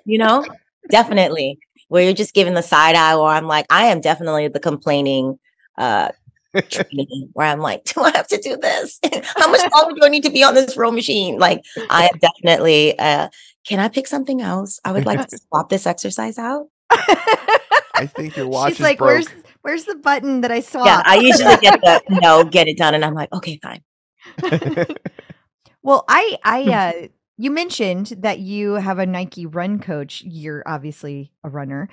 Speaker 4: Yeah, definitely. Where you're just giving the side eye, or I'm like, I am definitely the complaining training, where I'm like, do I have to do this? How much longer do I need to be on this row machine? I am definitely, can I pick something else? I would like to swap this exercise out.
Speaker 3: I think your watch
Speaker 2: She's
Speaker 3: is
Speaker 2: like,
Speaker 3: broke.
Speaker 2: where's the button that I swapped?
Speaker 4: Yeah, I usually get get it done. And I'm like, okay, fine.
Speaker 2: Well, you mentioned that you have a Nike run coach. You're obviously a runner.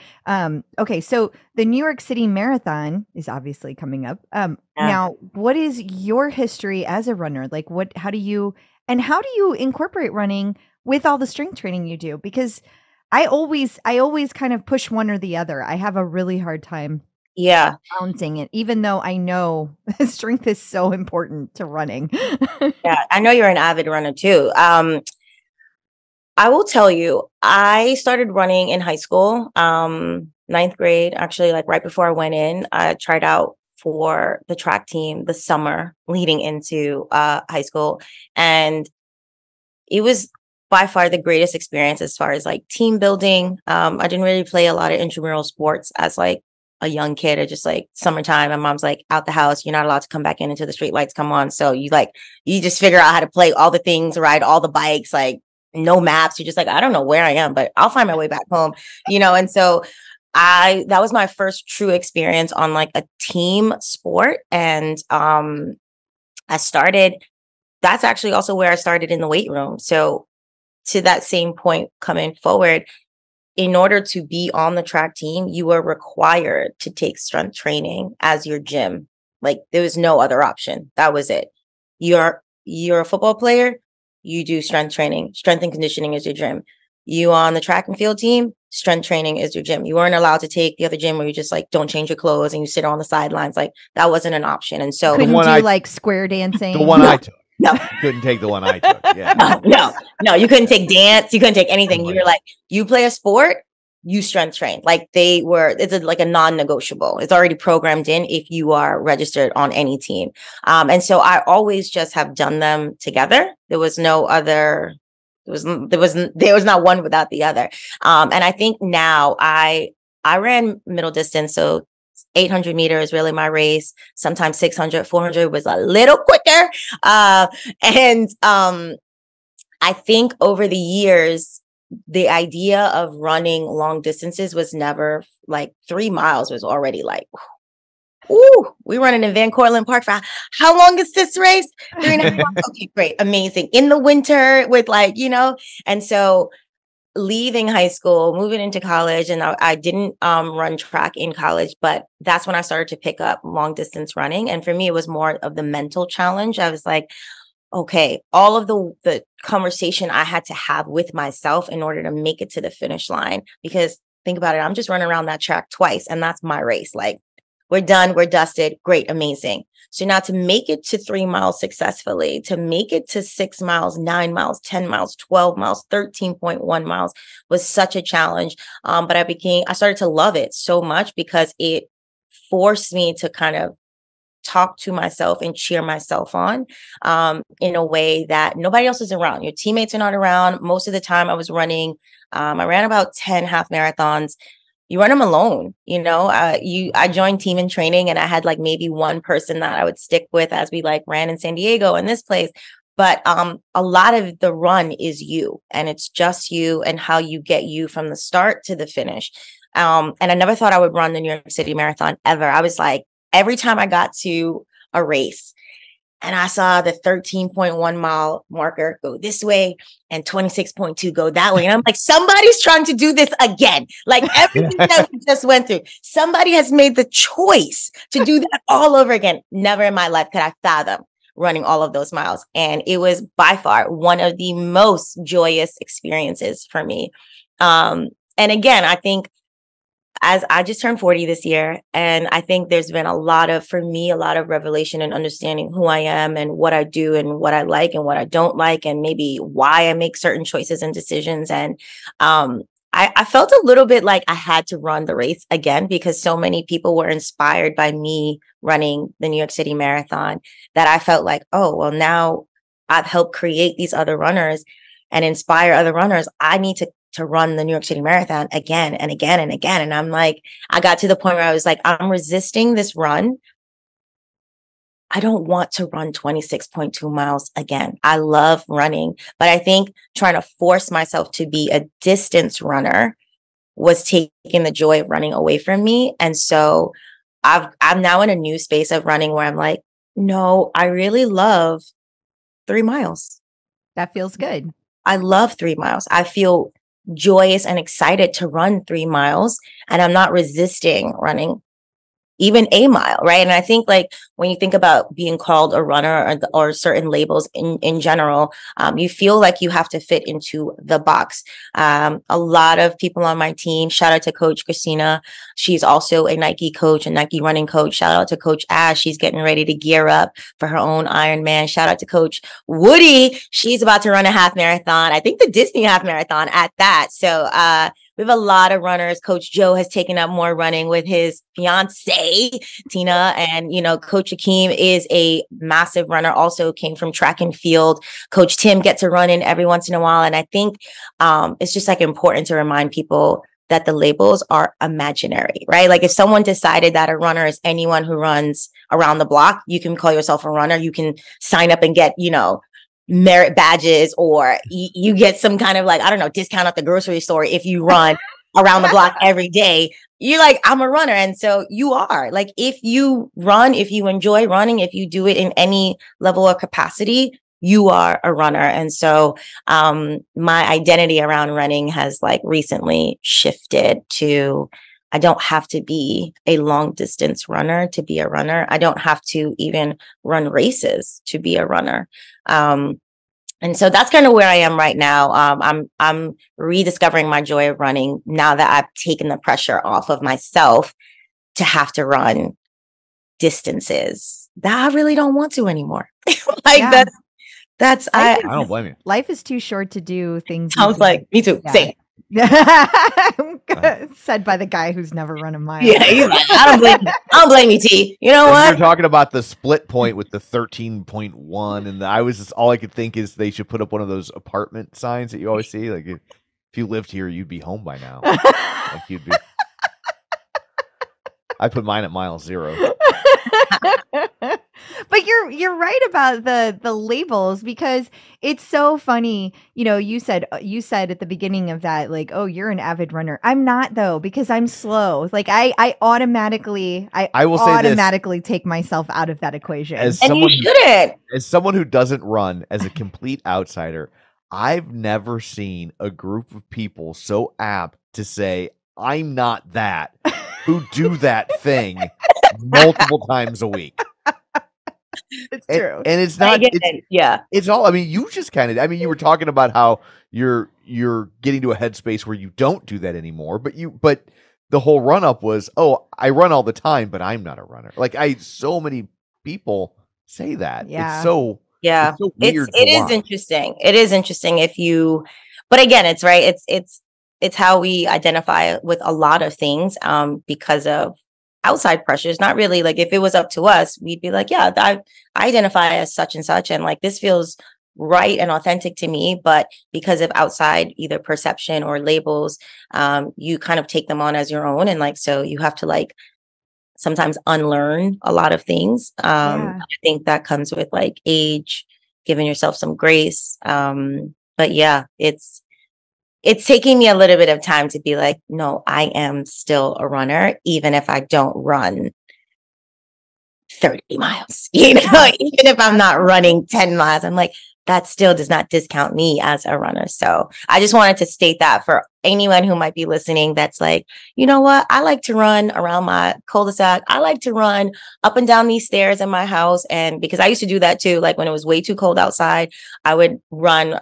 Speaker 2: Okay, so the New York City Marathon is obviously coming up. Now, what is your history as a runner? How do you incorporate running with all the strength training you do? Because I always kind of push one or the other. I have a really hard time balancing it, even though I know strength is so important to running.
Speaker 4: Yeah, I know you're an avid runner too. I will tell you, I started running in high school, 9th grade, actually, right before I went in. I tried out for the track team the summer leading into high school. And it was by far the greatest experience as far as team building. I didn't really play a lot of intramural sports as a young kid. Or just summertime, my mom's out the house, you're not allowed to come back into the street lights come on. So you just figure out how to play all the things, ride all the bikes, no maps. You're just I don't know where I am, but I'll find my way back home, And so that was my first true experience on a team sport. And that's actually also where I started in the weight room. So to that same point coming forward, in order to be on the track team, you are required to take strength training as your gym. There was no other option. That was it. You're a football player, you do strength training. Strength and conditioning is your gym. You on the track and field team, strength training is your gym. You weren't allowed to take the other gym where you just don't change your clothes and you sit on the sidelines. That wasn't an option. And so
Speaker 2: couldn't do square dancing.
Speaker 3: The one I took.
Speaker 4: No,
Speaker 3: couldn't take the one I took. Yeah.
Speaker 4: No, you couldn't take dance. You couldn't take anything. You were you play a sport, you strength train. It's a non-negotiable. It's already programmed in if you are registered on any team. And so I always just have done them together. There was no other. There was not one without the other. And I think now I ran middle distance, so 800 meters is really my race. Sometimes 600, 400 was a little quicker. And I think over the years, the idea of running long distances was never 3 miles was already ooh, we running in Van Cortlandt Park for how long is this race? 3.5 miles. Okay, great. Amazing. In the winter with and so leaving high school, moving into college, and I didn't run track in college, but that's when I started to pick up long distance running. And for me, it was more of the mental challenge. I was okay, all of the conversation I had to have with myself in order to make it to the finish line, because think about it, I'm just running around that track twice and that's my race. We're done, we're dusted, great, amazing. So now to make it to 3 miles successfully, to make it to 6 miles, 9 miles, 10 miles, 12 miles, 13.1 miles was such a challenge. But I started to love it so much because it forced me to kind of talk to myself and cheer myself on in a way that nobody else is around. Your teammates are not around. Most of the time I was running, I ran about 10 half marathons. You run them alone, I joined team in training and I had maybe one person that I would stick with as we ran in San Diego and this place. But a lot of the run is you, and it's just you and how you get you from the start to the finish. And I never thought I would run the New York City Marathon ever. I was like, every time I got to a race and I saw the 13.1 mile marker go this way and 26.2 go that way. And I'm like, somebody's trying to do this again. Like everything that we just went through, somebody has made the choice to do that all over again. Never in my life could I fathom running all of those miles. And it was by far one of the most joyous experiences for me. And again, I think as I just turned 40 this year, and I think there's been for me, a lot of revelation and understanding who I am and what I do and what I like and what I don't like, and maybe why I make certain choices and decisions. And I felt a little bit like I had to run the race again because so many people were inspired by me running the New York City Marathon that I felt like, oh, well, now I've helped create these other runners and inspire other runners. I need to run the New York City Marathon again and again and again. And I'm like, I got to the point where I was like, I'm resisting this run. I don't want to run 26.2 miles again. I love running, but I think trying to force myself to be a distance runner was taking the joy of running away from me. And so I'm now in a new space of running where I'm like, no, I really love 3 miles.
Speaker 2: That feels good.
Speaker 4: I love 3 miles. I feel joyous and excited to run 3 miles, and I'm not resisting running even a mile, right? And I think like when you think about being called a runner or certain labels in general, you feel like you have to fit into the box. A lot of people on my team, shout out to Coach Christina. She's also a Nike coach, a Nike running coach. Shout out to Coach Ash. She's getting ready to gear up for her own Ironman. Shout out to Coach Woody. She's about to run a half marathon. I think the Disney half marathon at that. So, we have a lot of runners. Coach Joe has taken up more running with his fiance, Tina. And, Coach Akeem is a massive runner, also came from track and field. Coach Tim gets a run in every once in a while. And I think it's just like important to remind people that the labels are imaginary, right? Like if someone decided that a runner is anyone who runs around the block, you can call yourself a runner. You can sign up and get, merit badges, or you get some kind of like, I don't know, discount at the grocery store if you run around the block every day. You're like, I'm a runner. And so you are. Like if you run, if you enjoy running, if you do it in any level or capacity, you are a runner. And so my identity around running has like recently shifted to, I don't have to be a long distance runner to be a runner. I don't have to even run races to be a runner. And so that's kind of where I am right now. I'm rediscovering my joy of running now that I've taken the pressure off of myself to have to run distances that I really don't want to anymore. I
Speaker 3: don't blame you.
Speaker 2: Life is too short to do things.
Speaker 4: Sounds like me too. Yeah. Same.
Speaker 2: Said by the guy who's never run a mile.
Speaker 4: Yeah, he's like, I don't blame you, T. You know what?
Speaker 3: You're talking about the split point with the 13.1, and all I could think is they should put up one of those apartment signs that you always see. Like if you lived here, you'd be home by now. Like you'd be. I put mine at mile 0.
Speaker 2: But you're right about the labels, because it's so funny. You said at the beginning of that, like, oh, you're an avid runner. I'm not, though, because I'm slow. Like I automatically take myself out of that equation.
Speaker 4: And you shouldn't.
Speaker 3: As someone who doesn't run, as a complete outsider, I've never seen a group of people so apt to say, I'm not that, who do that thing multiple times a week.
Speaker 2: It's true.
Speaker 3: And it's not, it's all, I mean, you just kind of, you were talking about how you're getting to a headspace where you don't do that anymore, but the whole run up was, oh, I run all the time, but I'm not a runner. Like so many people say that.
Speaker 2: Yeah.
Speaker 3: It's so,
Speaker 4: yeah,
Speaker 3: it's so weird.
Speaker 4: It is interesting. It is interesting but again, it's right. It's how we identify with a lot of things because of outside pressures. Not really like if it was up to us, we'd be like, yeah, I identify as such and such, and like this feels right and authentic to me. But because of outside either perception or labels, you kind of take them on as your own, and like so you have to like sometimes unlearn a lot of things. I think that comes with like age, giving yourself some grace. But yeah, it's taking me a little bit of time to be like, no, I am still a runner, even if I don't run 30 miles, even if I'm not running 10 miles, I'm like, that still does not discount me as a runner. So I just wanted to state that for anyone who might be listening, that's like, you know what? I like to run around my cul-de-sac. I like to run up and down these stairs in my house. And because I used to do that too, like when it was way too cold outside, I would run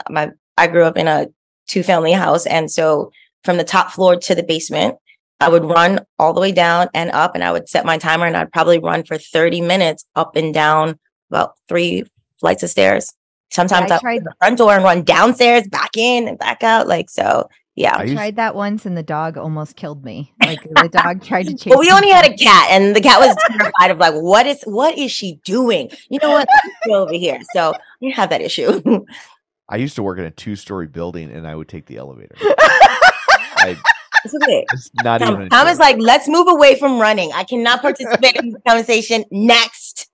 Speaker 4: I grew up in a 2-family house. And so from the top floor to the basement, I would run all the way down and up, and I would set my timer, and I'd probably run for 30 minutes up and down about 3 flights of stairs. Sometimes I tried the front door and run downstairs, back in and back out. Like, so yeah.
Speaker 2: I tried that once and the dog almost killed me. Like the dog tried to chase
Speaker 4: Well, we only had a cat, and the cat was terrified of like, what is she doing? You know what? Over here. So you have that issue.
Speaker 3: I used to work in a 2-story building, and I would take the elevator.
Speaker 4: It's okay.
Speaker 3: It's not even.
Speaker 4: Tom is like, let's move away from running. I cannot participate in the conversation. Next.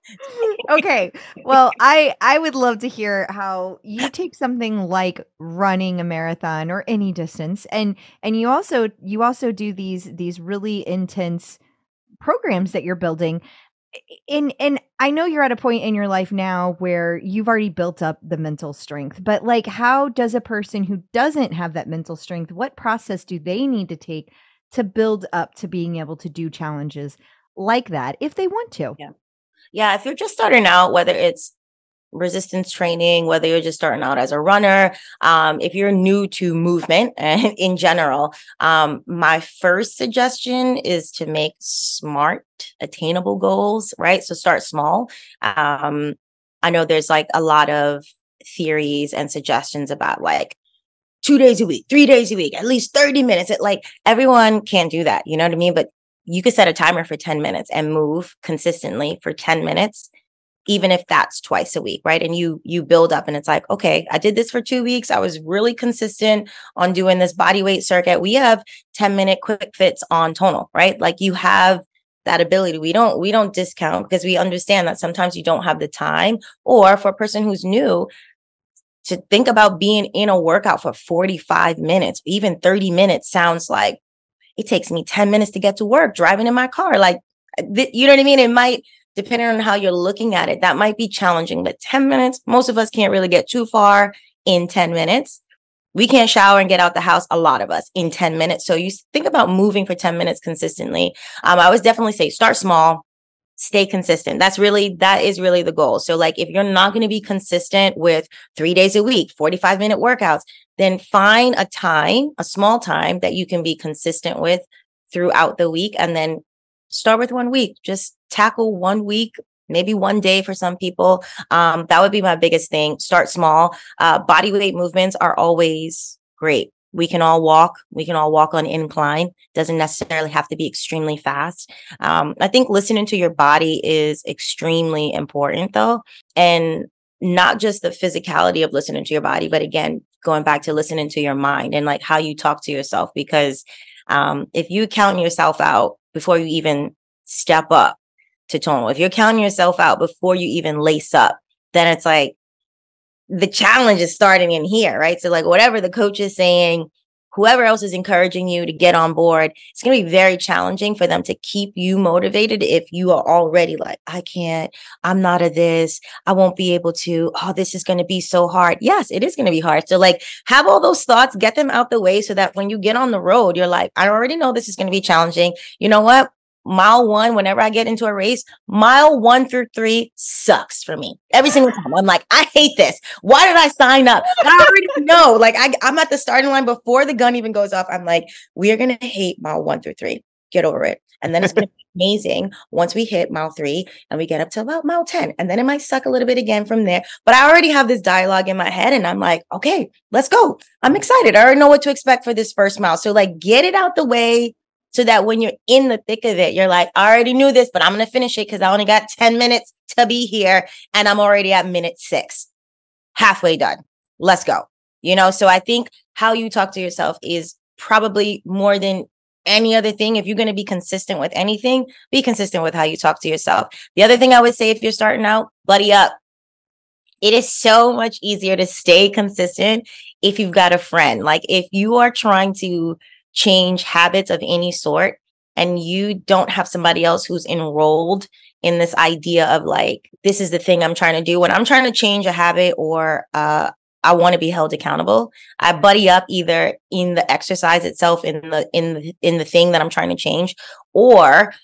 Speaker 2: Okay. Well, I would love to hear how you take something like running a marathon or any distance, and you also do these really intense programs that you're building. And I know you're at a point in your life now where you've already built up the mental strength, but like, how does a person who doesn't have that mental strength, what process do they need to take to build up to being able to do challenges like that if they want to?
Speaker 4: Yeah. If you're just starting out, whether it's resistance training, whether you're just starting out as a runner, if you're new to movement and in general, my first suggestion is to make smart, attainable goals, right? So start small. I know there's like a lot of theories and suggestions about like 2 days a week, 3 days a week, at least 30 minutes. Like everyone can't do that. You know what I mean? But you could set a timer for 10 minutes and move consistently for 10 minutes. Even if that's twice a week, right? And you build up, and it's like, okay, I did this for 2 weeks. I was really consistent on doing this body weight circuit. We have 10-minute quick fits on Tonal, right? Like you have that ability. We don't discount, because we understand that sometimes you don't have the time, or for a person who's new, to think about being in a workout for 45 minutes, even 30 minutes sounds like it takes me 10 minutes to get to work driving in my car. Like, you know what I mean? It might, depending on how you're looking at it, that might be challenging. But 10 minutes, most of us can't really get too far in 10 minutes. We can't shower and get out the house, a lot of us, in 10 minutes. So you think about moving for 10 minutes consistently. I would definitely say start small, stay consistent. That is really the goal. So like, if you're not going to be consistent with 3 days a week, 45-minute workouts, then find a small time that you can be consistent with throughout the week. And then start with 1 week. Just tackle 1 week, maybe 1 day for some people. That would be my biggest thing. Start small. Body weight movements are always great. We can all walk. We can all walk on incline. Doesn't necessarily have to be extremely fast. I think listening to your body is extremely important, though. And not just the physicality of listening to your body, but again, going back to listening to your mind and like how you talk to yourself. Because if you count yourself out before you even step up to Tonal, if you're counting yourself out before you even lace up, then it's like the challenge is starting in here, right? So like whatever the coach is saying, whoever else is encouraging you to get on board, it's going to be very challenging for them to keep you motivated if you are already like, I can't, I'm not a this, I won't be able to, oh, this is going to be so hard. Yes, it is going to be hard. So like have all those thoughts, get them out the way so that when you get on the road, you're like, I already know this is going to be challenging. You know what? Mile 1, whenever I get into a race, mile 1 through 3 sucks for me every single time. I'm like, I hate this. Why did I sign up? But I already know, like I'm at the starting line before the gun even goes off. I'm like, we're going to hate mile 1 through 3. Get over it. And then it's going to be amazing once we hit mile 3 and we get up to about mile 10. And then it might suck a little bit again from there. But I already have this dialogue in my head and I'm like, okay, let's go. I'm excited. I already know what to expect for this first mile. So like get it out the way, so that when you're in the thick of it, you're like, I already knew this, but I'm going to finish it because I only got 10 minutes to be here. And I'm already at minute 6, halfway done. Let's go. You know, so I think how you talk to yourself is probably more than any other thing. If you're going to be consistent with anything, be consistent with how you talk to yourself. The other thing I would say, if you're starting out, buddy up. it is so much easier to stay consistent if you've got a friend. Like if you are trying to change habits of any sort and you don't have somebody else who's enrolled in this idea of like, this is the thing I'm trying to do. When I'm trying to change a habit or I want to be held accountable, I buddy up either in the exercise itself, in the thing that I'm trying to change, or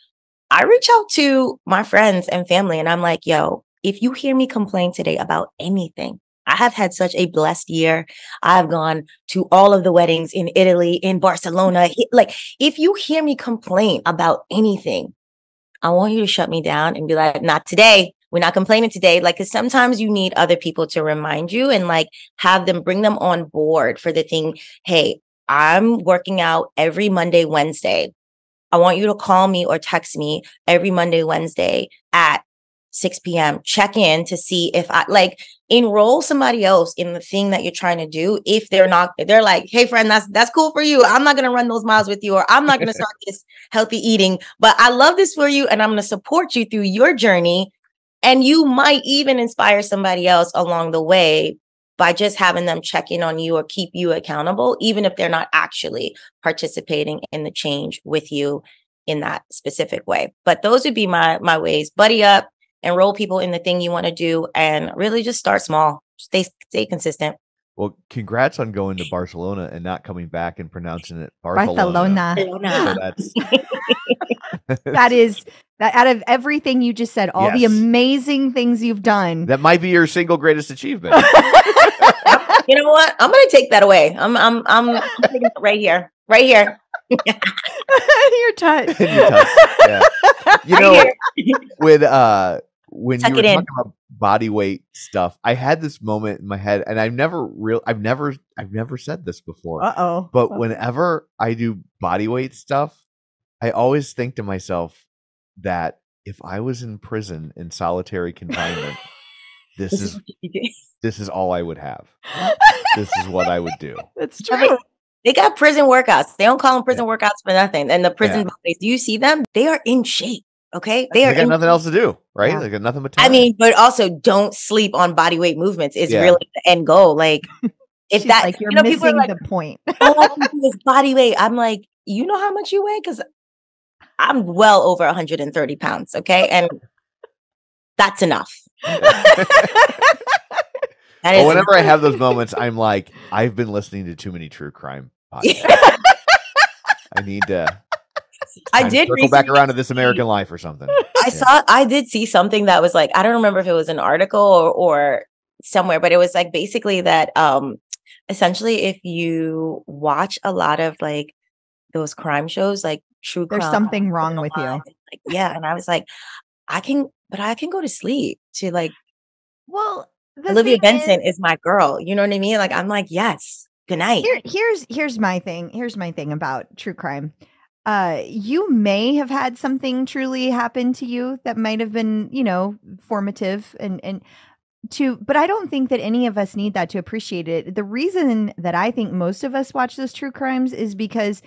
Speaker 4: I reach out to my friends and family and I'm like, yo, if you hear me complain today about anything, I have had such a blessed year. I've gone to all of the weddings in Italy, in Barcelona. Like, if you hear me complain about anything, I want you to shut me down and be like, not today. We're not complaining today. Like, because sometimes you need other people to remind you and like have them, bring them on board for the thing. Hey, I'm working out every Monday, Wednesday. I want you to call me or text me every Monday, Wednesday at 6 p.m. Check in to see if I like enroll somebody else in the thing that you're trying to do. If they're like, hey friend, that's cool for you. I'm not going to run those miles with you, or I'm not going to start this healthy eating, but I love this for you. And I'm going to support you through your journey. And you might even inspire somebody else along the way by just having them check in on you or keep you accountable, even if they're not actually participating in the change with you in that specific way. But those would be my ways. Buddy up, enroll people in the thing you want to do, and really just start small. Stay consistent.
Speaker 3: Well, congrats on going to Barcelona and not coming back and pronouncing it Barcelona. So that's
Speaker 2: that out of everything you just said, all the amazing things you've done.
Speaker 3: That might be your single greatest achievement.
Speaker 4: You know what? I'm going to take that away. I'm taking it right here. Right here.
Speaker 2: Your touch.
Speaker 3: Yeah. You know, when
Speaker 4: Tuck
Speaker 3: you were
Speaker 4: it in.
Speaker 3: talking about body weight stuff, I had this moment in my head, and I've never said this before. But whenever I do body weight stuff, I always think to myself that if I was in prison in solitary confinement, this is all I would have. This is what I would do.
Speaker 2: That's true.
Speaker 4: They got prison workouts. They don't call them prison workouts for nothing. And the prison bodies, do you see them? They are in shape. Okay.
Speaker 3: They got nothing else to do, right? They got nothing but time.
Speaker 4: I mean, but also don't sleep on body weight movements is really the end goal. Like if that,
Speaker 2: like you're missing people are like, the point.
Speaker 4: All I can do is body weight. I'm like, you know how much you weigh? Because I'm well over 130 pounds. Okay. And that's enough.
Speaker 3: Well, whenever I have those moments, I'm like, I've been listening to too many true crime podcasts. I need to. I did circle back around to This American Life or something.
Speaker 4: I did see something that was like, I don't remember if it was an article or somewhere, but it was like basically that essentially if you watch a lot of like those crime shows, like true crime,
Speaker 2: there's something wrong with you.
Speaker 4: Like, yeah. And I was like, I can go to sleep to like,
Speaker 2: well,
Speaker 4: Olivia Benson is my girl. You know what I mean? Like, I'm like, yes, good night.
Speaker 2: Here's my thing. Here's my thing about true crime. You may have had something truly happen to you that might have been, formative but I don't think that any of us need that to appreciate it. The reason that I think most of us watch those true crimes is because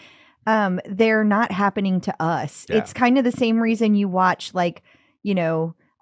Speaker 2: they're not happening to us. Yeah. It's kind of the same reason you watch like,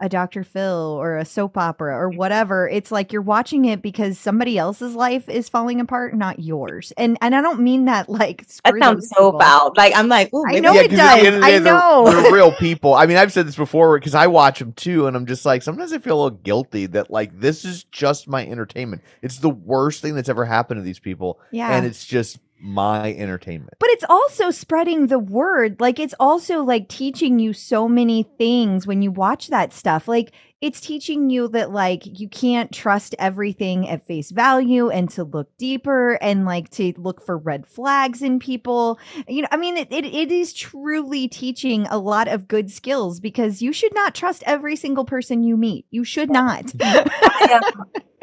Speaker 2: a Dr. Phil or a soap opera or whatever. It's like you're watching it because somebody else's life is falling apart, not yours. And I don't mean that like
Speaker 4: that sounds so foul. Like I'm like,
Speaker 2: I know it does. I know
Speaker 3: they're real people. I mean, I've said this before because I watch them too, and I'm just like, sometimes I feel a little guilty that like this is just my entertainment. It's the worst thing that's ever happened to these people, and it's just my entertainment.
Speaker 2: But it's also spreading the word. Like it's also like teaching you so many things when you watch that stuff. Like it's teaching you that like you can't trust everything at face value and to look deeper and like to look for red flags in people. I mean, it is truly teaching a lot of good skills because you should not trust every single person you meet. You should not.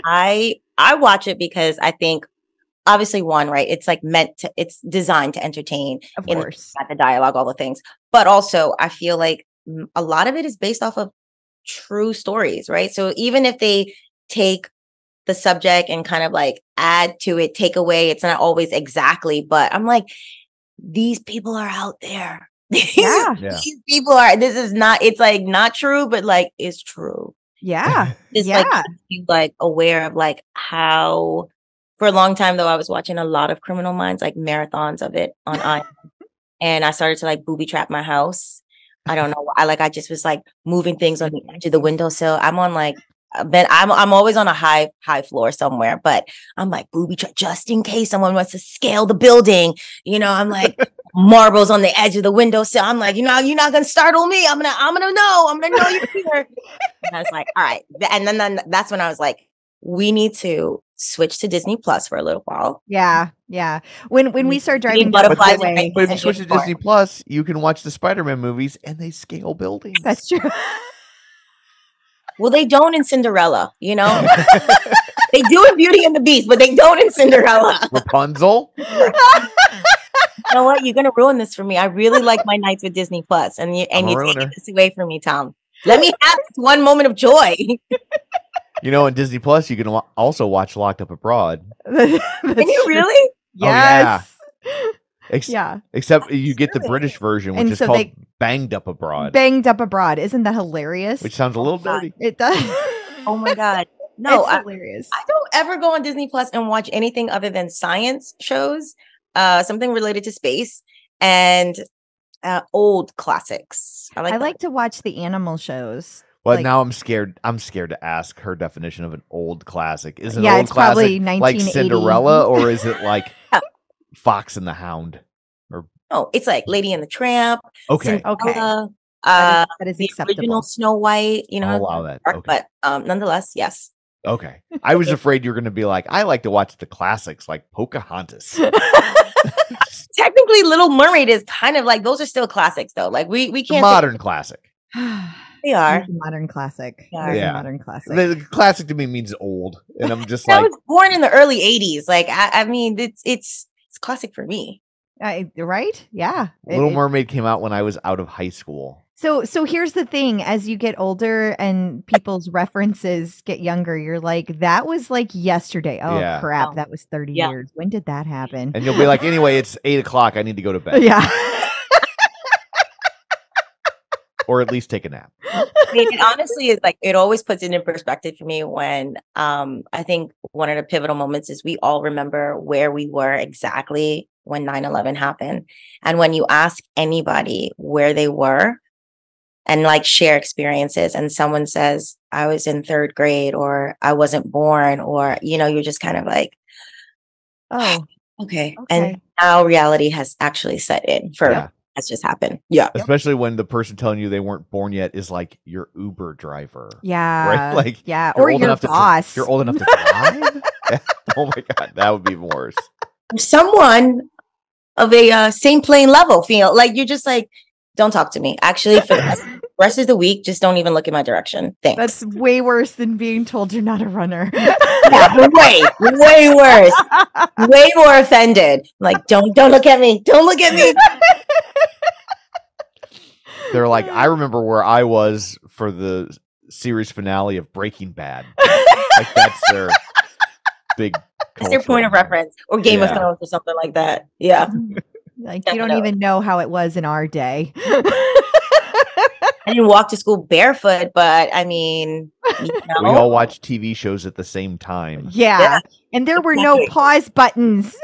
Speaker 4: I watch it because I think obviously one, right? It's like it's designed to entertain,
Speaker 2: of course,
Speaker 4: the dialogue, all the things. But also I feel like a lot of it is based off of true stories, right? So even if they take the subject and kind of like add to it, take away, it's not always exactly, but I'm like, these people are out there. These people are, this is not, it's like not true, but like it's true.
Speaker 2: Yeah.
Speaker 4: Just like be like aware of like how for a long time though I was watching a lot of Criminal Minds, like marathons of it on I and I started to like booby trap my house. I don't know. I just was like moving things on the edge of the windowsill. I'm on like I'm always on a high floor somewhere, but I'm like booby trap just in case someone wants to scale the building. You know, I'm like marbles on the edge of the windowsill. I'm like, you know, you're not gonna startle me. I'm gonna know you're here. And I was like, all right. And then that's when I was like, we need to switch to Disney Plus for a little while.
Speaker 2: Yeah. Yeah. When we start driving
Speaker 4: butterflies,
Speaker 3: but if you switch to Disney Plus, you can watch the Spider-Man movies and they scale buildings.
Speaker 2: That's true.
Speaker 4: Well, they don't in Cinderella, you know? They do in Beauty and the Beast, but they don't in Cinderella.
Speaker 3: Rapunzel?
Speaker 4: You know what? You're going to ruin this for me. I really like my nights with Disney Plus, and you're taking this away from me, Tom. Let me have this one moment of joy.
Speaker 3: You know, on Disney Plus, you can also watch Locked Up Abroad.
Speaker 4: Can you really?
Speaker 2: Yes.
Speaker 3: Oh, yeah. Except you get the British version, which is called Banged Up Abroad.
Speaker 2: Banged Up Abroad. Isn't that hilarious?
Speaker 3: Which sounds a little dirty.
Speaker 2: It does.
Speaker 4: Oh my God. No,
Speaker 2: it's hilarious.
Speaker 4: I don't ever go on Disney Plus and watch anything other than science shows, something related to space, and old classics.
Speaker 2: I like to watch the animal shows.
Speaker 3: Well, now I'm scared. I'm scared to ask her definition of an old classic. Is it an old
Speaker 2: it's
Speaker 3: classic
Speaker 2: probably
Speaker 3: like Cinderella, or is it like Fox and the Hound? Or
Speaker 4: it's like Lady and the Tramp.
Speaker 3: Okay,
Speaker 4: Cinderella,
Speaker 2: that is
Speaker 4: the
Speaker 2: acceptable.
Speaker 4: Original Snow White. You know,
Speaker 3: I'll allow that. Okay.
Speaker 4: But nonetheless, yes.
Speaker 3: Okay, I was afraid you were going to be like, I like to watch the classics, like Pocahontas.
Speaker 4: Technically, Little Mermaid is kind of like those are still classics, though. Like we can't
Speaker 3: modern classic.
Speaker 4: They are
Speaker 2: a modern classic.
Speaker 3: Yeah,
Speaker 2: a modern classic.
Speaker 3: The classic to me means old, and I'm just
Speaker 4: I was born in the early '80s. Like I mean, it's classic for me.
Speaker 2: Right? Yeah.
Speaker 3: Little Mermaid came out when I was out of high school.
Speaker 2: So here's the thing: as you get older and people's references get younger, you're like, that was like yesterday. Oh crap, that was 30 years. When did that happen?
Speaker 3: And you'll be like, anyway, it's 8:00. I need to go to bed.
Speaker 2: Yeah.
Speaker 3: Or at least take a nap.
Speaker 4: I mean, it honestly is like, it always puts it in perspective for me when I think one of the pivotal moments is we all remember where we were exactly when 9/11 happened. And when you ask anybody where they were and like share experiences and someone says, I was in 3rd grade or I wasn't born, or, you know, you're just kind of like, oh, okay. And now reality has actually set in for that's just happened. Yeah.
Speaker 3: Especially when the person telling you they weren't born yet is like your Uber driver.
Speaker 2: Yeah.
Speaker 3: Right? Like,
Speaker 2: or your boss.
Speaker 3: You're old enough to drive? Oh my God. That would be even worse.
Speaker 4: Someone of a same plane level feel like you're just like, don't talk to me. Actually, for the rest of the week, just don't even look in my direction. Thanks.
Speaker 2: That's way worse than being told you're not a runner.
Speaker 4: Yeah, way worse. Way more offended. Like, don't look at me. Don't look at me.
Speaker 3: They're like, I remember where I was for the series finale of Breaking Bad. Like that's their big.
Speaker 4: That's their point of reference, or Game of Thrones, or something like that. Yeah.
Speaker 2: Like you don't even know how it was in our day.
Speaker 4: I didn't walk to school barefoot, but I mean,
Speaker 3: we all watched TV shows at the same time.
Speaker 2: Yeah. And there were no pause buttons.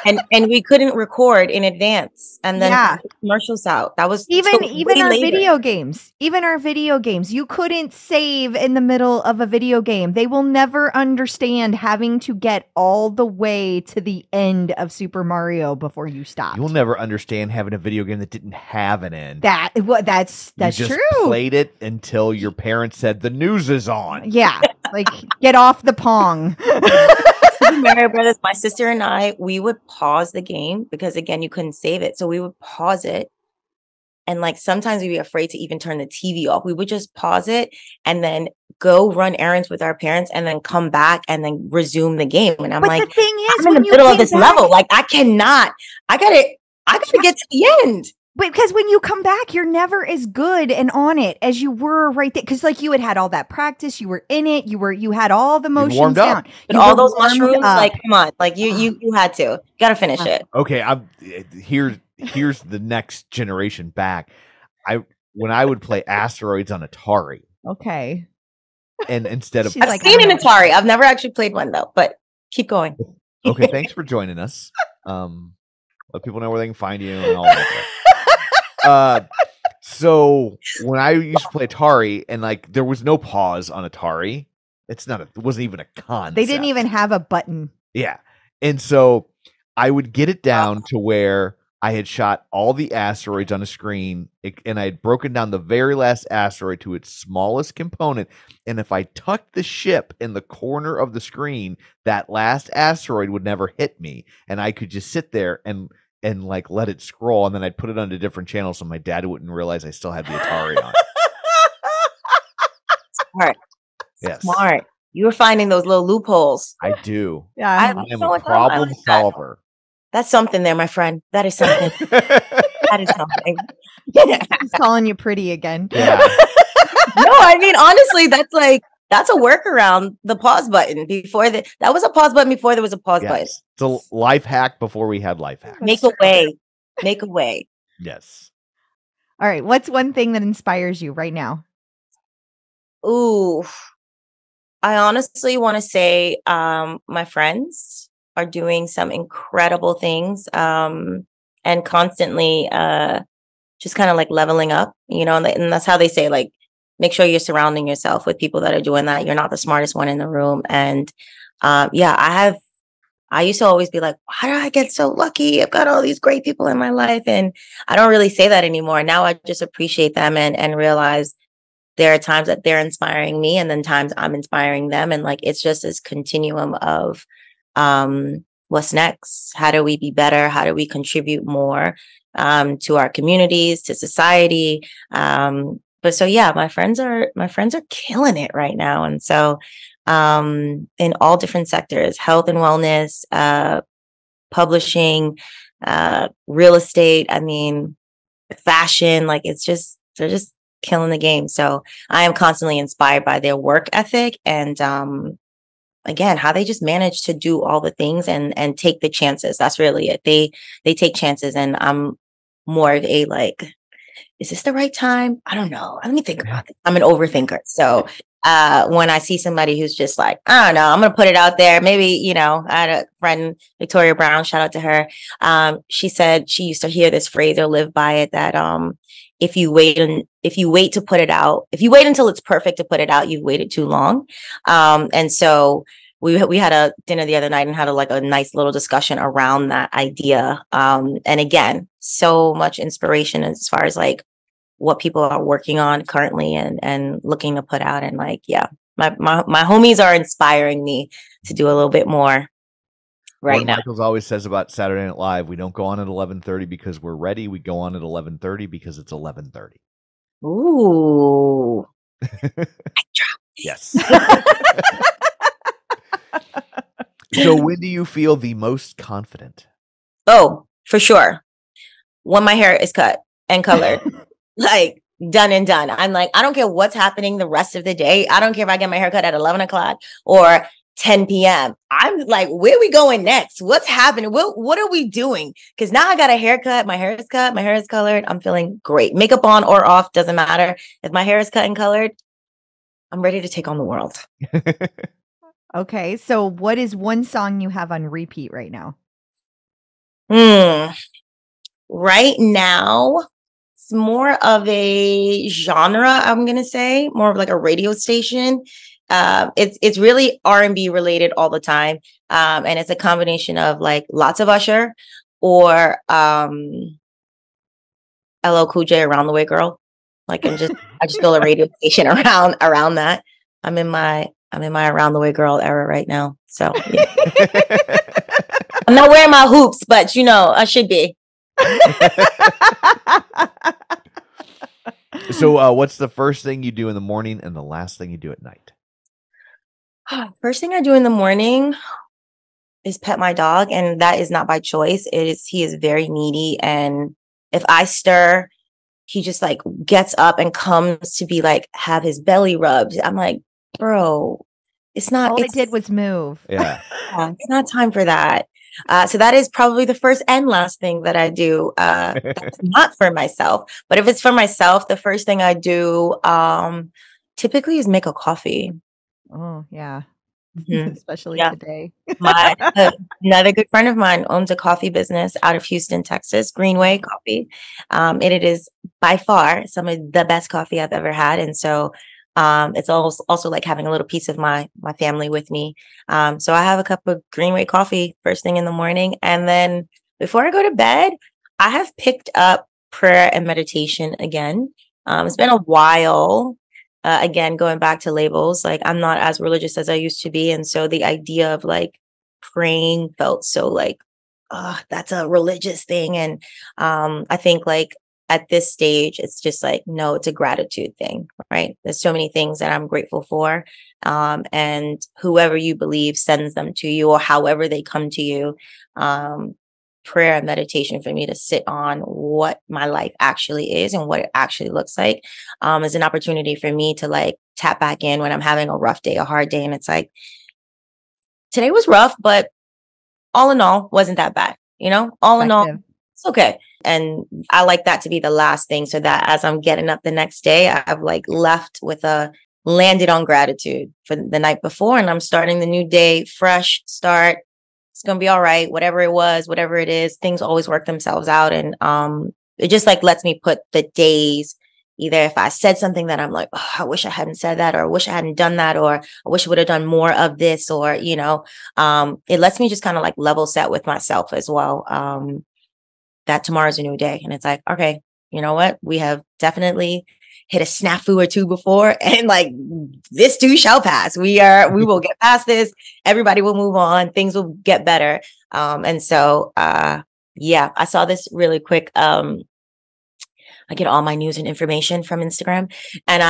Speaker 4: and we couldn't record in advance, and then commercials out. That was
Speaker 2: even our video games. Even our video games, you couldn't save in the middle of a video game. They will never understand having to get all the way to the end of Super Mario before you stop.
Speaker 3: You'll never understand having a video game that didn't have an end.
Speaker 2: That's
Speaker 3: you just
Speaker 2: true.
Speaker 3: Played it until your parents said the news is on.
Speaker 2: Yeah, like get off the Pong.
Speaker 4: Mario Brothers, my sister and I, we would pause the game because again, you couldn't save it. So we would pause it. And like sometimes we'd be afraid to even turn the TV off. We would just pause it and then go run errands with our parents and then come back and then resume the game. And I'm like,
Speaker 2: the thing is,
Speaker 4: I'm in the middle of this level. Like I gotta get to the end.
Speaker 2: Because when you come back, you're never as good and on it as you were right there. Because like you had all that practice, you were in it, you had all the motions down.
Speaker 4: But all those mushrooms, like come on, like you had to. You gotta finish it.
Speaker 3: Okay, here's the next generation back. When I would play Asteroids on Atari.
Speaker 2: Okay.
Speaker 3: and instead of
Speaker 4: I've seen an Atari. I've never actually played one though, but keep going.
Speaker 3: Okay, thanks for joining us. Let people know where they can find you and all that. So when I used to play Atari, and like there was no pause on Atari, it wasn't even a concept.
Speaker 2: They didn't even have a button.
Speaker 3: Yeah, and so I would get it down to where I had shot all the asteroids on a screen, and I had broken down the very last asteroid to its smallest component. And if I tucked the ship in the corner of the screen, that last asteroid would never hit me, and I could just sit there and like let it scroll, and then I'd put it on a different channel so my dad wouldn't realize I still had the Atari on.
Speaker 4: Smart.
Speaker 3: Yes.
Speaker 4: Smart. You were finding those little loopholes.
Speaker 3: I do.
Speaker 2: Yeah,
Speaker 3: I am a problem solver.
Speaker 4: That's something there, my friend. That is something. That is something.
Speaker 2: He's calling you pretty again.
Speaker 3: Yeah.
Speaker 4: No, I mean, honestly, that's a workaround. The pause button that was a pause button before there was a pause button.
Speaker 3: It's a life hack before we had life hacks.
Speaker 4: Make a way. Make a way.
Speaker 3: Yes.
Speaker 2: All right. What's one thing that inspires you right now?
Speaker 4: Ooh, I honestly want to say my friends are doing some incredible things and constantly just kind of like leveling up, you know, and that's how they say, like, make sure you're surrounding yourself with people that are doing that. You're not the smartest one in the room. And I used to always be like, why did I get so lucky? I've got all these great people in my life. And I don't really say that anymore. Now I just appreciate them and realize there are times that they're inspiring me and then times I'm inspiring them. And like, it's just this continuum of what's next? How do we be better? How do we contribute more to our communities, to society? But so, yeah, my friends are killing it right now. And so in all different sectors, health and wellness, publishing, real estate, I mean, fashion, like they're just killing the game. So I am constantly inspired by their work ethic and again, how they just manage to do all the things and take the chances. That's really it. They take chances, and I'm more of a like, is this the right time? I don't know. Let me think about it. I'm an overthinker. So when I see somebody who's just like, I don't know, I'm going to put it out there. Maybe, you know, I had a friend, Victoria Brown, shout out to her. She said she used to hear this phrase or live by it that if you wait to put it out, if you wait until it's perfect to put it out, you've waited too long. And so we had a dinner the other night and had a nice little discussion around that idea. And again, so much inspiration as far as like what people are working on currently and looking to put out. And like, yeah, my homies are inspiring me to do a little bit more right now.
Speaker 3: Michaels always says about Saturday Night Live, we don't go on at 11:30 because we're ready. We go on at 11:30 because it's 11:30.
Speaker 4: Ooh.
Speaker 3: Yes. So when do you feel the most confident?
Speaker 4: Oh, for sure. When my hair is cut and colored. Like done and done. I'm like, I don't care what's happening the rest of the day. I don't care if I get my haircut at 11 o'clock or 10 p.m. I'm like, where are we going next? What's happening? What are we doing? Because now I got a haircut. My hair is cut. My hair is colored. I'm feeling great. Makeup on or off, doesn't matter. If my hair is cut and colored, I'm ready to take on the world.
Speaker 2: Okay. So what is one song you have on repeat right now?
Speaker 4: Right now, it's more of a genre, I'm going to say, more of like a radio station. It's really R&B related all the time. And it's a combination of like lots of Usher or LL Cool J, Around the Way Girl. Like I just built a radio station around that. I'm in my Around the Way Girl era right now. So yeah. I'm not wearing my hoops, but you know, I should be.
Speaker 3: So what's the first thing you do in the morning and the last thing you do at night?
Speaker 4: First thing I do in the morning is pet my dog, and that is not by choice. He is very needy, and if I stir, he just like gets up and comes to be like have his belly rubbed. I'm like, bro, it's not.
Speaker 2: All I did was move.
Speaker 3: Yeah,
Speaker 4: it's not time for that. So that is probably the first and last thing that I do. That's not for myself, but if it's for myself, the first thing I do typically is make a coffee.
Speaker 2: Oh, yeah.
Speaker 4: Mhm.
Speaker 2: Especially
Speaker 4: Yeah.
Speaker 2: today.
Speaker 4: My another good friend of mine owns a coffee business out of Houston, Texas, Greenway Coffee. And it is by far some of the best coffee I've ever had. And so it's also like having a little piece of my family with me. So I have a cup of Greenway coffee first thing in the morning. And then before I go to bed, I have picked up prayer and meditation again. It's been a while. Again, going back to labels, like I'm not as religious as I used to be. And so the idea of like praying felt so like, oh, that's a religious thing. And I think like at this stage, it's just like, no, it's a gratitude thing, right? There's so many things that I'm grateful for. And whoever you believe sends them to you or however they come to you. Prayer and meditation for me to sit on what my life actually is and what it actually looks like is an opportunity for me to like tap back in when I'm having a rough day, a hard day. And it's like, today was rough, but all in all, wasn't that bad. All in all, it's okay. And I like that to be the last thing so that as I'm getting up the next day, I've like landed on gratitude for the night before. And I'm starting the new day, fresh start. It's going to be all right. Whatever it was, whatever it is, things always work themselves out. And it just like lets me put the days, either if I said something that I'm like, oh, I wish I hadn't said that, or I wish I hadn't done that, or I wish I would have done more of this, or, it lets me just kind of like level set with myself as well. That tomorrow's a new day. And it's like, okay, you know what? We have definitely hit a snafu or two before, and like this too shall pass. We will get past this. Everybody will move on. Things will get better. And so, yeah, I saw this really quick. I get all my news and information from Instagram, and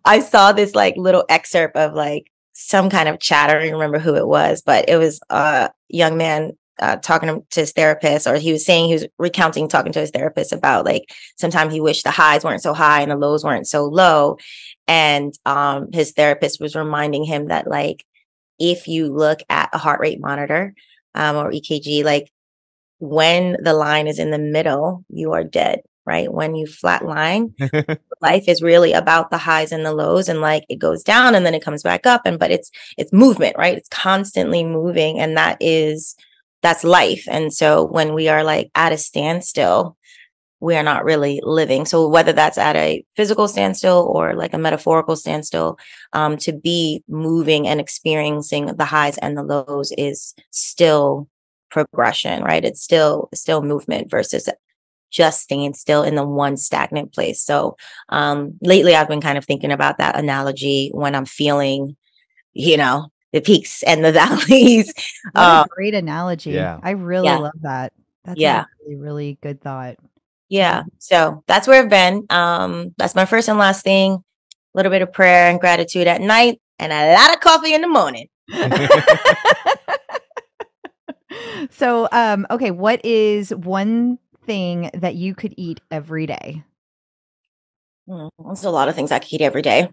Speaker 4: I saw this like little excerpt of like some kind of chat. I don't even remember who it was, but it was a young man talking to his therapist, or he was recounting talking to his therapist about like sometimes he wished the highs weren't so high and the lows weren't so low. And his therapist was reminding him that like if you look at a heart rate monitor or EKG, like when the line is in the middle, you are dead, right? When you flatline, life is really about the highs and the lows, and like it goes down and then it comes back up. But it's movement, right? It's constantly moving, and that's life. And so when we are like at a standstill, we are not really living. So whether that's at a physical standstill or like a metaphorical standstill, to be moving and experiencing the highs and the lows is still progression, right? It's still movement versus just staying still in the one stagnant place. So lately I've been kind of thinking about that analogy when I'm feeling, the peaks and the valleys.
Speaker 2: What a great analogy.
Speaker 3: Yeah.
Speaker 2: I really love that. That's a really, really good thought.
Speaker 4: Yeah. So that's where I've been. That's my first and last thing. A little bit of prayer and gratitude at night and a lot of coffee in the morning.
Speaker 2: So, okay, what is one thing that you could eat every day?
Speaker 4: There's a lot of things I could eat every day.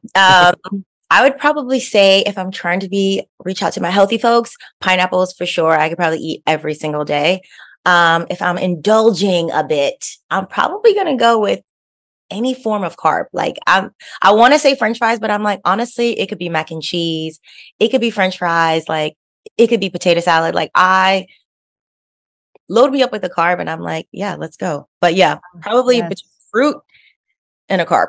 Speaker 4: I would probably say if I'm trying to reach out to my healthy folks, pineapples for sure. I could probably eat every single day. If I'm indulging a bit, I'm probably going to go with any form of carb. Like I want to say French fries, but I'm like, honestly, it could be mac and cheese. It could be French fries. Like it could be potato salad. Like I load me up with a carb and I'm like, yeah, let's go. But yeah, probably fruit and a carb.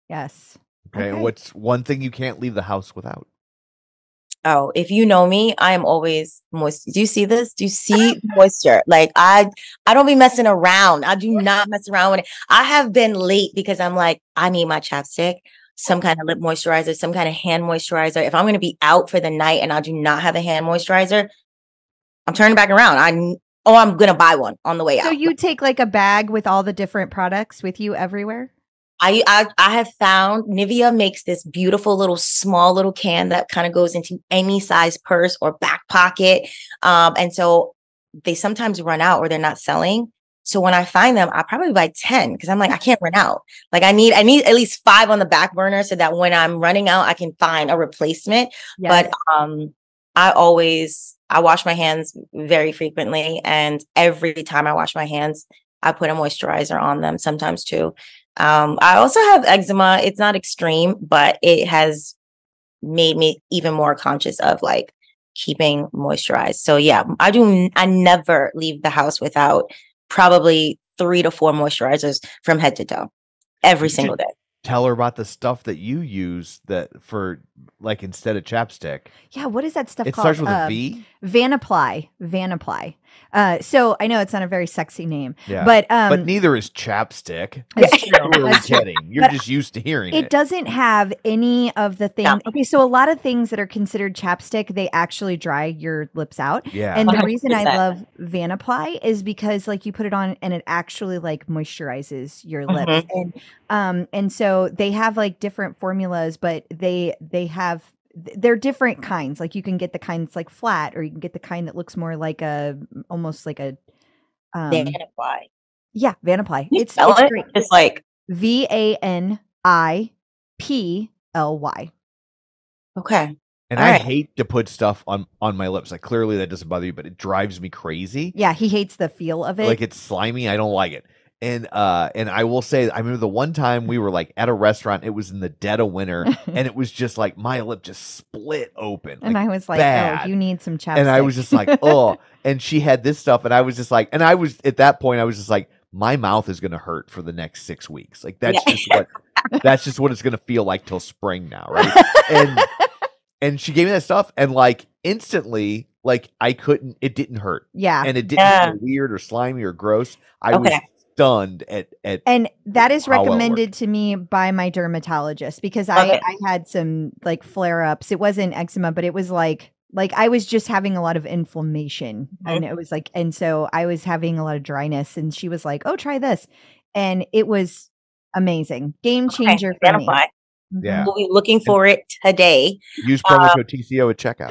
Speaker 2: Yes.
Speaker 3: Okay. And what's one thing you can't leave the house without?
Speaker 4: Oh, if you know me, I am always moist. Do you see this? Do you see moisture? Like I don't be messing around. I do not mess around with it. I have been late because I'm like, I need my chapstick, some kind of lip moisturizer, some kind of hand moisturizer. If I'm going to be out for the night and I do not have a hand moisturizer, I'm turning back around. I'm going to buy one on the way out.
Speaker 2: So you take like a bag with all the different products with you everywhere?
Speaker 4: I have found Nivea makes this beautiful small little can that kind of goes into any size purse or back pocket. And so they sometimes run out or they're not selling. So when I find them, I probably buy 10 because I'm like, I can't run out. Like I need at least 5 on the back burner so that when I'm running out, I can find a replacement. Yes. But I wash my hands very frequently. And every time I wash my hands, I put a moisturizer on them sometimes too. I also have eczema. It's not extreme, but it has made me even more conscious of like keeping moisturized. So yeah, I never leave the house without probably 3 to 4 moisturizers from head to toe every single day.
Speaker 3: Tell her about the stuff that you use that for like instead of chapstick.
Speaker 2: Yeah, what is that stuff
Speaker 3: It
Speaker 2: called?
Speaker 3: starts with a V.
Speaker 2: Vanapply. Vanapply. So I know it's not a very sexy name,
Speaker 3: Yeah.
Speaker 2: but
Speaker 3: neither is chapstick.
Speaker 2: That's true.
Speaker 3: You're really
Speaker 2: That's true.
Speaker 3: kidding. You're just used to hearing it.
Speaker 2: It doesn't have any of the things.
Speaker 4: No.
Speaker 2: Okay, so a lot of things that are considered chapstick, they actually dry your lips out.
Speaker 3: Yeah.
Speaker 2: And the reason I
Speaker 4: 100%.
Speaker 2: love Vanapply is because like you put it on and it actually like moisturizes your lips. And so they have like different formulas, but they're different kinds. Like you can get the kind that's like flat, or you can get the kind that looks more like almost like a
Speaker 4: Vanapply.
Speaker 2: yeah, Vanapply.
Speaker 4: You
Speaker 2: It's
Speaker 4: spell it?
Speaker 2: great.
Speaker 4: It's like
Speaker 2: Vanipply.
Speaker 4: okay.
Speaker 3: And
Speaker 4: All
Speaker 3: I
Speaker 4: right.
Speaker 3: hate to put stuff on my lips. Like clearly that doesn't bother you, but it drives me crazy.
Speaker 2: Yeah, he hates the feel of it.
Speaker 3: Like it's slimy. I don't like it. And I will say, I remember the one time we were like at a restaurant. It was in the dead of winter, and it was just like my lip just split open.
Speaker 2: and I was like,
Speaker 3: bad.
Speaker 2: "Oh, you need some chapstick."
Speaker 3: And I was just like, oh. And she had this stuff, and I was just like, and I was at that point, I was just like, my mouth is gonna hurt for the next 6 weeks. Like that's just what it's gonna feel like till spring now, right? And she gave me that stuff, and like instantly, like it didn't hurt.
Speaker 2: yeah.
Speaker 3: And it didn't feel weird or slimy or gross. I was stunned at
Speaker 2: And that is
Speaker 3: how well it
Speaker 2: recommended to me by my dermatologist because I had some like flare ups. It wasn't eczema, but it was like I was just having a lot of inflammation, and it was like, and so I was having a lot of dryness, and she was like, "Oh, try this," and it was amazing, game changer for me.
Speaker 4: Vanapply.
Speaker 3: Yeah.
Speaker 4: We'll be looking for it today.
Speaker 3: use promo code TCO at checkout.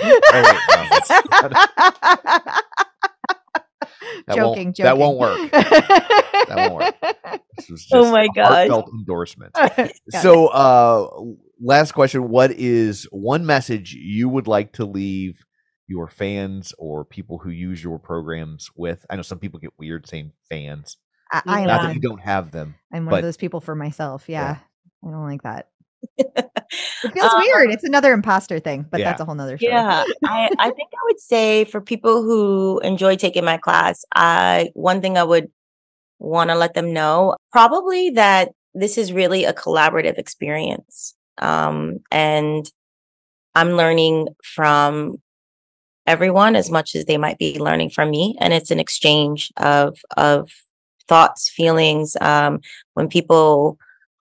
Speaker 2: Joking.
Speaker 3: That won't work. That won't work. This was just
Speaker 4: Oh my
Speaker 3: a
Speaker 4: gosh.
Speaker 3: heartfelt endorsement. So, last question: what is one message you would like to leave your fans or people who use your programs with? I know some people get weird saying fans.
Speaker 2: I
Speaker 3: Not
Speaker 2: am.
Speaker 3: that you don't have them.
Speaker 2: I'm one
Speaker 3: but-
Speaker 2: of those people for myself.
Speaker 3: Yeah.
Speaker 2: I don't like that. It feels weird. It's another imposter thing, but
Speaker 3: Yeah.
Speaker 2: that's a whole nother story.
Speaker 4: Yeah, I think I would say for people who enjoy taking my class, one thing I would want to let them know, probably that this is really a collaborative experience. And I'm learning from everyone as much as they might be learning from me. And it's an exchange of thoughts, feelings. When people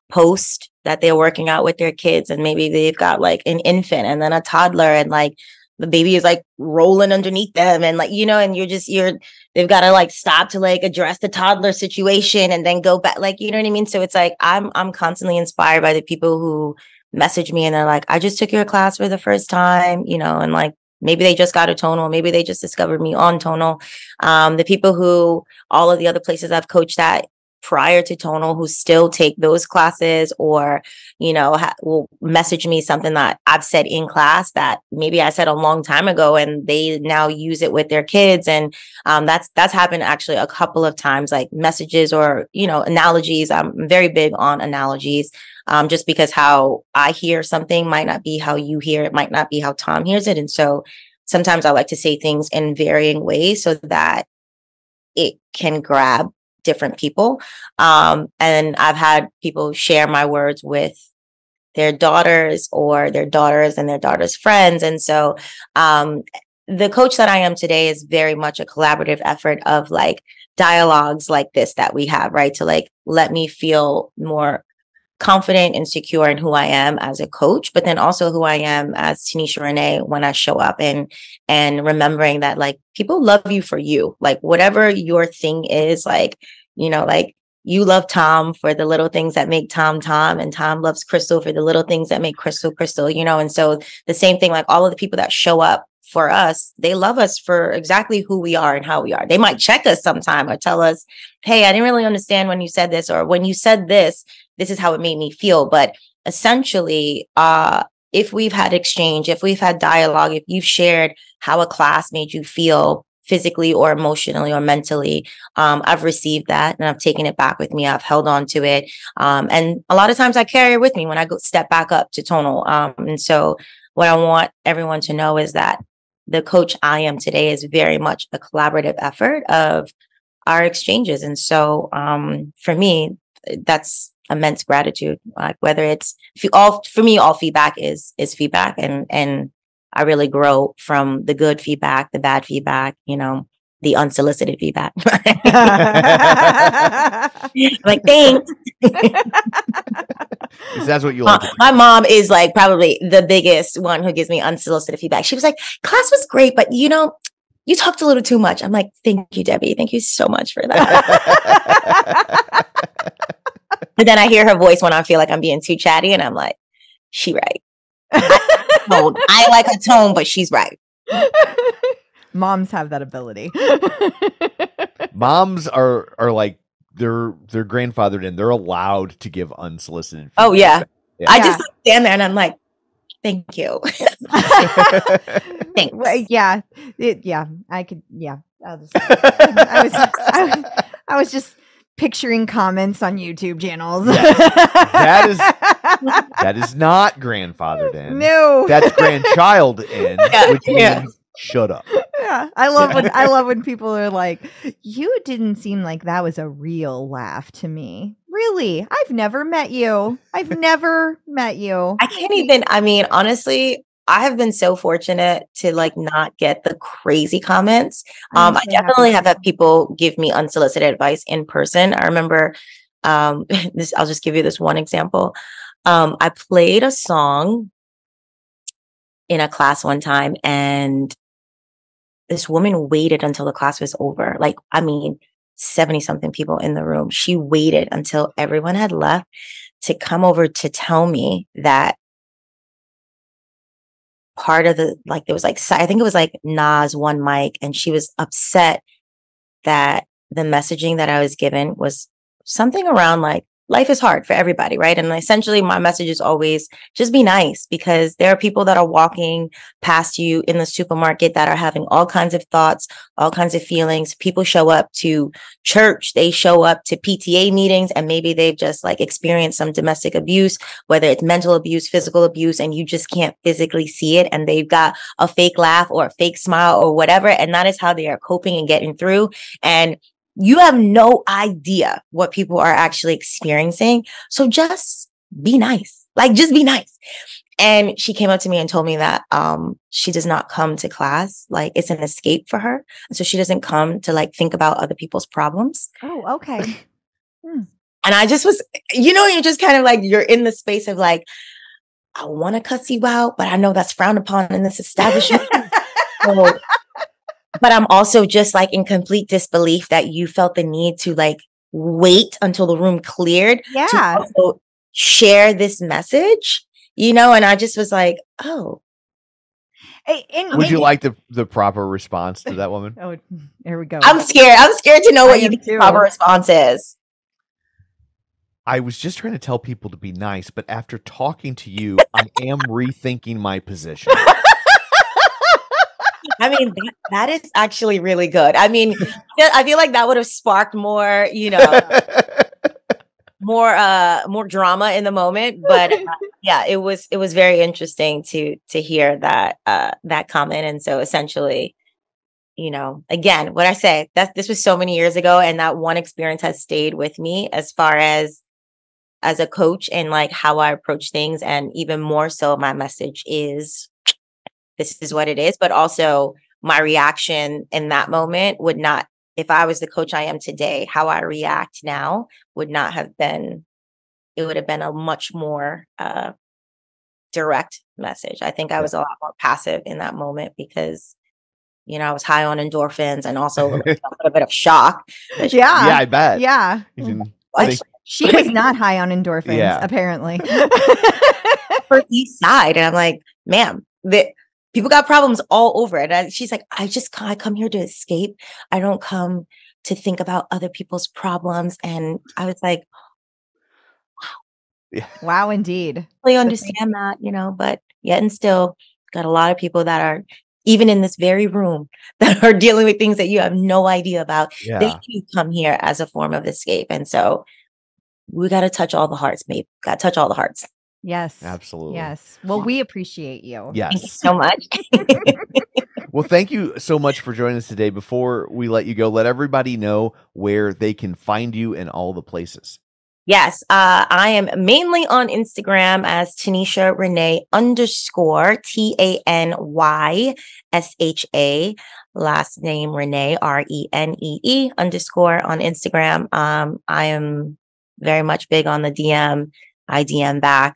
Speaker 4: post that they're working out with their kids and maybe they've got like an infant and then a toddler and like the baby is like rolling underneath them and like, and they've got to like stop to like address the toddler situation and then go back, like, you know what I mean? So it's like, I'm constantly inspired by the people who message me and they're like, I just took your class for the first time, and like, maybe they just got a Tonal, maybe they just discovered me on Tonal. The people who, all of the other places I've coached at prior to Tonal who still take those classes or, will message me something that I've said in class that maybe I said a long time ago and they now use it with their kids. And that's happened actually a couple of times, like messages or, analogies. I'm very big on analogies just because how I hear something might not be how you hear it, might not be how Tom hears it. And so sometimes I like to say things in varying ways so that it can grab different people. And I've had people share my words with their daughters or their daughters and their daughters' friends. And so the coach that I am today is very much a collaborative effort of like dialogues like this that we have, right? To like, let me feel more confident and secure in who I am as a coach, but then also who I am as Tanysha Renee when I show up and remembering that like people love you for you, like whatever your thing is, like, like you love Tom for the little things that make Tom, and Tom loves Crystal for the little things that make Crystal, and so the same thing, like all of the people that show up for us, they love us for exactly who we are and how we are. They might check us sometime or tell us, hey, I didn't really understand when you said this, or when you said this is how it made me feel. But essentially, if we've had exchange, if we've had dialogue, if you've shared how a class made you feel physically or emotionally or mentally, I've received that and I've taken it back with me. I've held on to it. And a lot of times I carry it with me when I go step back up to Tonal. And so what I want everyone to know is that the coach I am today is very much a collaborative effort of our exchanges. And so for me, that's immense gratitude. Like whether it's for me, all feedback is feedback, and I really grow from the good feedback, the bad feedback, the unsolicited feedback. Like, thanks.
Speaker 3: That's what you like.
Speaker 4: My mom is like probably the biggest one who gives me unsolicited feedback. She was like, class was great, but you talked a little too much. I'm like, thank you, Debbie. Thank you so much for that. But then I hear her voice when I feel like I'm being too chatty, and I'm like, she right. I like her tone, but she's right.
Speaker 2: Moms have that ability.
Speaker 3: Moms are like they're grandfathered in. They're allowed to give unsolicited feedback.
Speaker 4: Oh yeah. I just stand there and I'm like, thank you. Thanks.
Speaker 2: Well, yeah. I could. Yeah. I'll just. I was just picturing comments on YouTube channels.
Speaker 3: Yes. That is not grandfathered in.
Speaker 2: No,
Speaker 3: that's grandchild in, which means shut up.
Speaker 2: Yeah, I love when people are like, "You didn't seem like that was a real laugh to me." Really, I've never met you. I can't
Speaker 4: even. I mean, honestly, I have been so fortunate to like not get the crazy comments. I definitely have had people give me unsolicited advice in person. I remember I'll just give you this one example. I played a song in a class one time, and this woman waited until the class was over. 70 something people in the room. She waited until everyone had left to come over to tell me that part of there was I think it was like Nas one mic, and she was upset that the messaging that I was given was something around like life is hard for everybody, right? And essentially my message is always just be nice, because there are people that are walking past you in the supermarket that are having all kinds of thoughts, all kinds of feelings. People show up to church, they show up to PTA meetings, and maybe they've just like experienced some domestic abuse, whether it's mental abuse, physical abuse, and you just can't physically see it. And they've got a fake laugh or a fake smile or whatever. And that is how they are coping and getting through. And you have no idea what people are actually experiencing. So just be nice. Just be nice. And she came up to me and told me that she does not come to class. It's an escape for her. And so she doesn't come to think about other people's problems.
Speaker 2: Oh, okay.
Speaker 4: And I just was, you're just kind of you're in the space of I want to cuss you out, but I know that's frowned upon in this establishment. So, but I'm also just in complete disbelief that you felt the need to wait until the room cleared to also share this message, and I just was like, oh.
Speaker 3: Would you like the proper response to that woman?
Speaker 2: Oh, there we go.
Speaker 4: I'm scared to know what you think the proper response is.
Speaker 3: I was just trying to tell people to be nice, but after talking to you, I am rethinking my position.
Speaker 4: I mean, that is actually really good. I mean, I feel like that would have sparked more, more drama in the moment. But yeah, it was very interesting to hear that comment. And so essentially, again, what I say, this was so many years ago, and that one experience has stayed with me as far as a coach and how I approach things. And even more so, my message is, this is what it is, but also my reaction in that moment would not, if I was the coach I am today, how I react now would not have been, it would have been a much more direct message. I think I was a lot more passive in that moment because, I was high on endorphins and also a little bit of shock.
Speaker 2: Yeah,
Speaker 3: I bet.
Speaker 2: Yeah. She was not high on endorphins, apparently.
Speaker 4: For East Side. And I'm like, ma'am, people got problems all over it. And she's like, I come here to escape. I don't come to think about other people's problems. And I was like,
Speaker 2: wow. Wow, indeed.
Speaker 4: I really understand that, but yet and still got a lot of people that are even in this very room that are dealing with things that you have no idea about. Yeah. They do come here as a form of escape. And so we got to touch all the hearts, maybe. Got to touch all the hearts.
Speaker 2: Yes.
Speaker 3: Absolutely.
Speaker 2: Yes. Well, we appreciate you.
Speaker 3: Yes.
Speaker 4: Thank you so much.
Speaker 3: Well, thank you so much for joining us today. Before we let you go, let everybody know where they can find you in all the places.
Speaker 4: Yes, I am mainly on Instagram as Tanysha Renee _TANYSHA. Last name Renee, RENEE _ on Instagram. I am very much big on the DM. I DM back.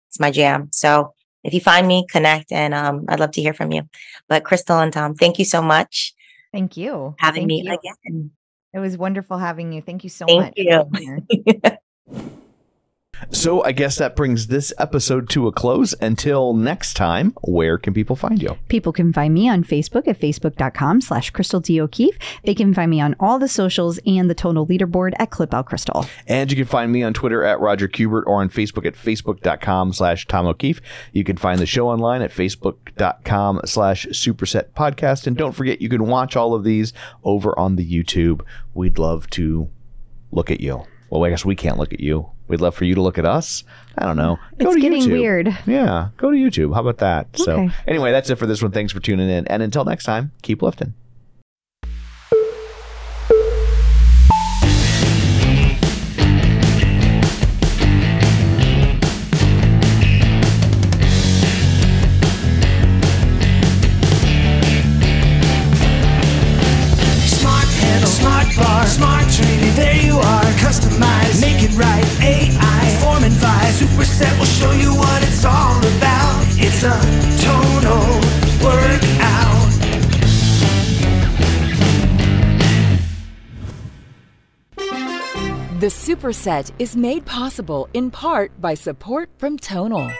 Speaker 4: It's my jam. So if you find me, connect, and I'd love to hear from you. But Crystal and Tom, thank you so much
Speaker 2: Thank you.
Speaker 4: for having me
Speaker 2: you.
Speaker 4: again.
Speaker 2: It was wonderful having you. Thank you so
Speaker 4: Thank
Speaker 2: much.
Speaker 4: you.
Speaker 3: So I guess that brings this episode to a close. Until next time, where can people find you?
Speaker 2: People can find me on Facebook at facebook.com/Crystal D. O'Keefe. They can find me on all the socials and the Tonal leaderboard at ClipOutCrystal.
Speaker 3: And you can find me on Twitter at Roger Kubert or on Facebook at facebook.com/Tom O'Keefe. You can find the show online at facebook.com/Superset Podcast. And don't forget, you can watch all of these over on the YouTube. We'd love to look at you. Well, I guess we can't look at you. We'd love for you to look at us. I don't know.
Speaker 2: It's getting weird.
Speaker 3: Yeah, go to YouTube. How about that?
Speaker 2: Okay.
Speaker 3: So anyway, that's it for this one. Thanks for tuning in. And until next time, keep lifting.
Speaker 5: Smart pedal, smart bar, smart training. There you are, customized, make it right. AI, form and vibe. Superset will show you what it's all about. It's a tonal workout.
Speaker 1: The Superset is made possible in part by support from Tonal.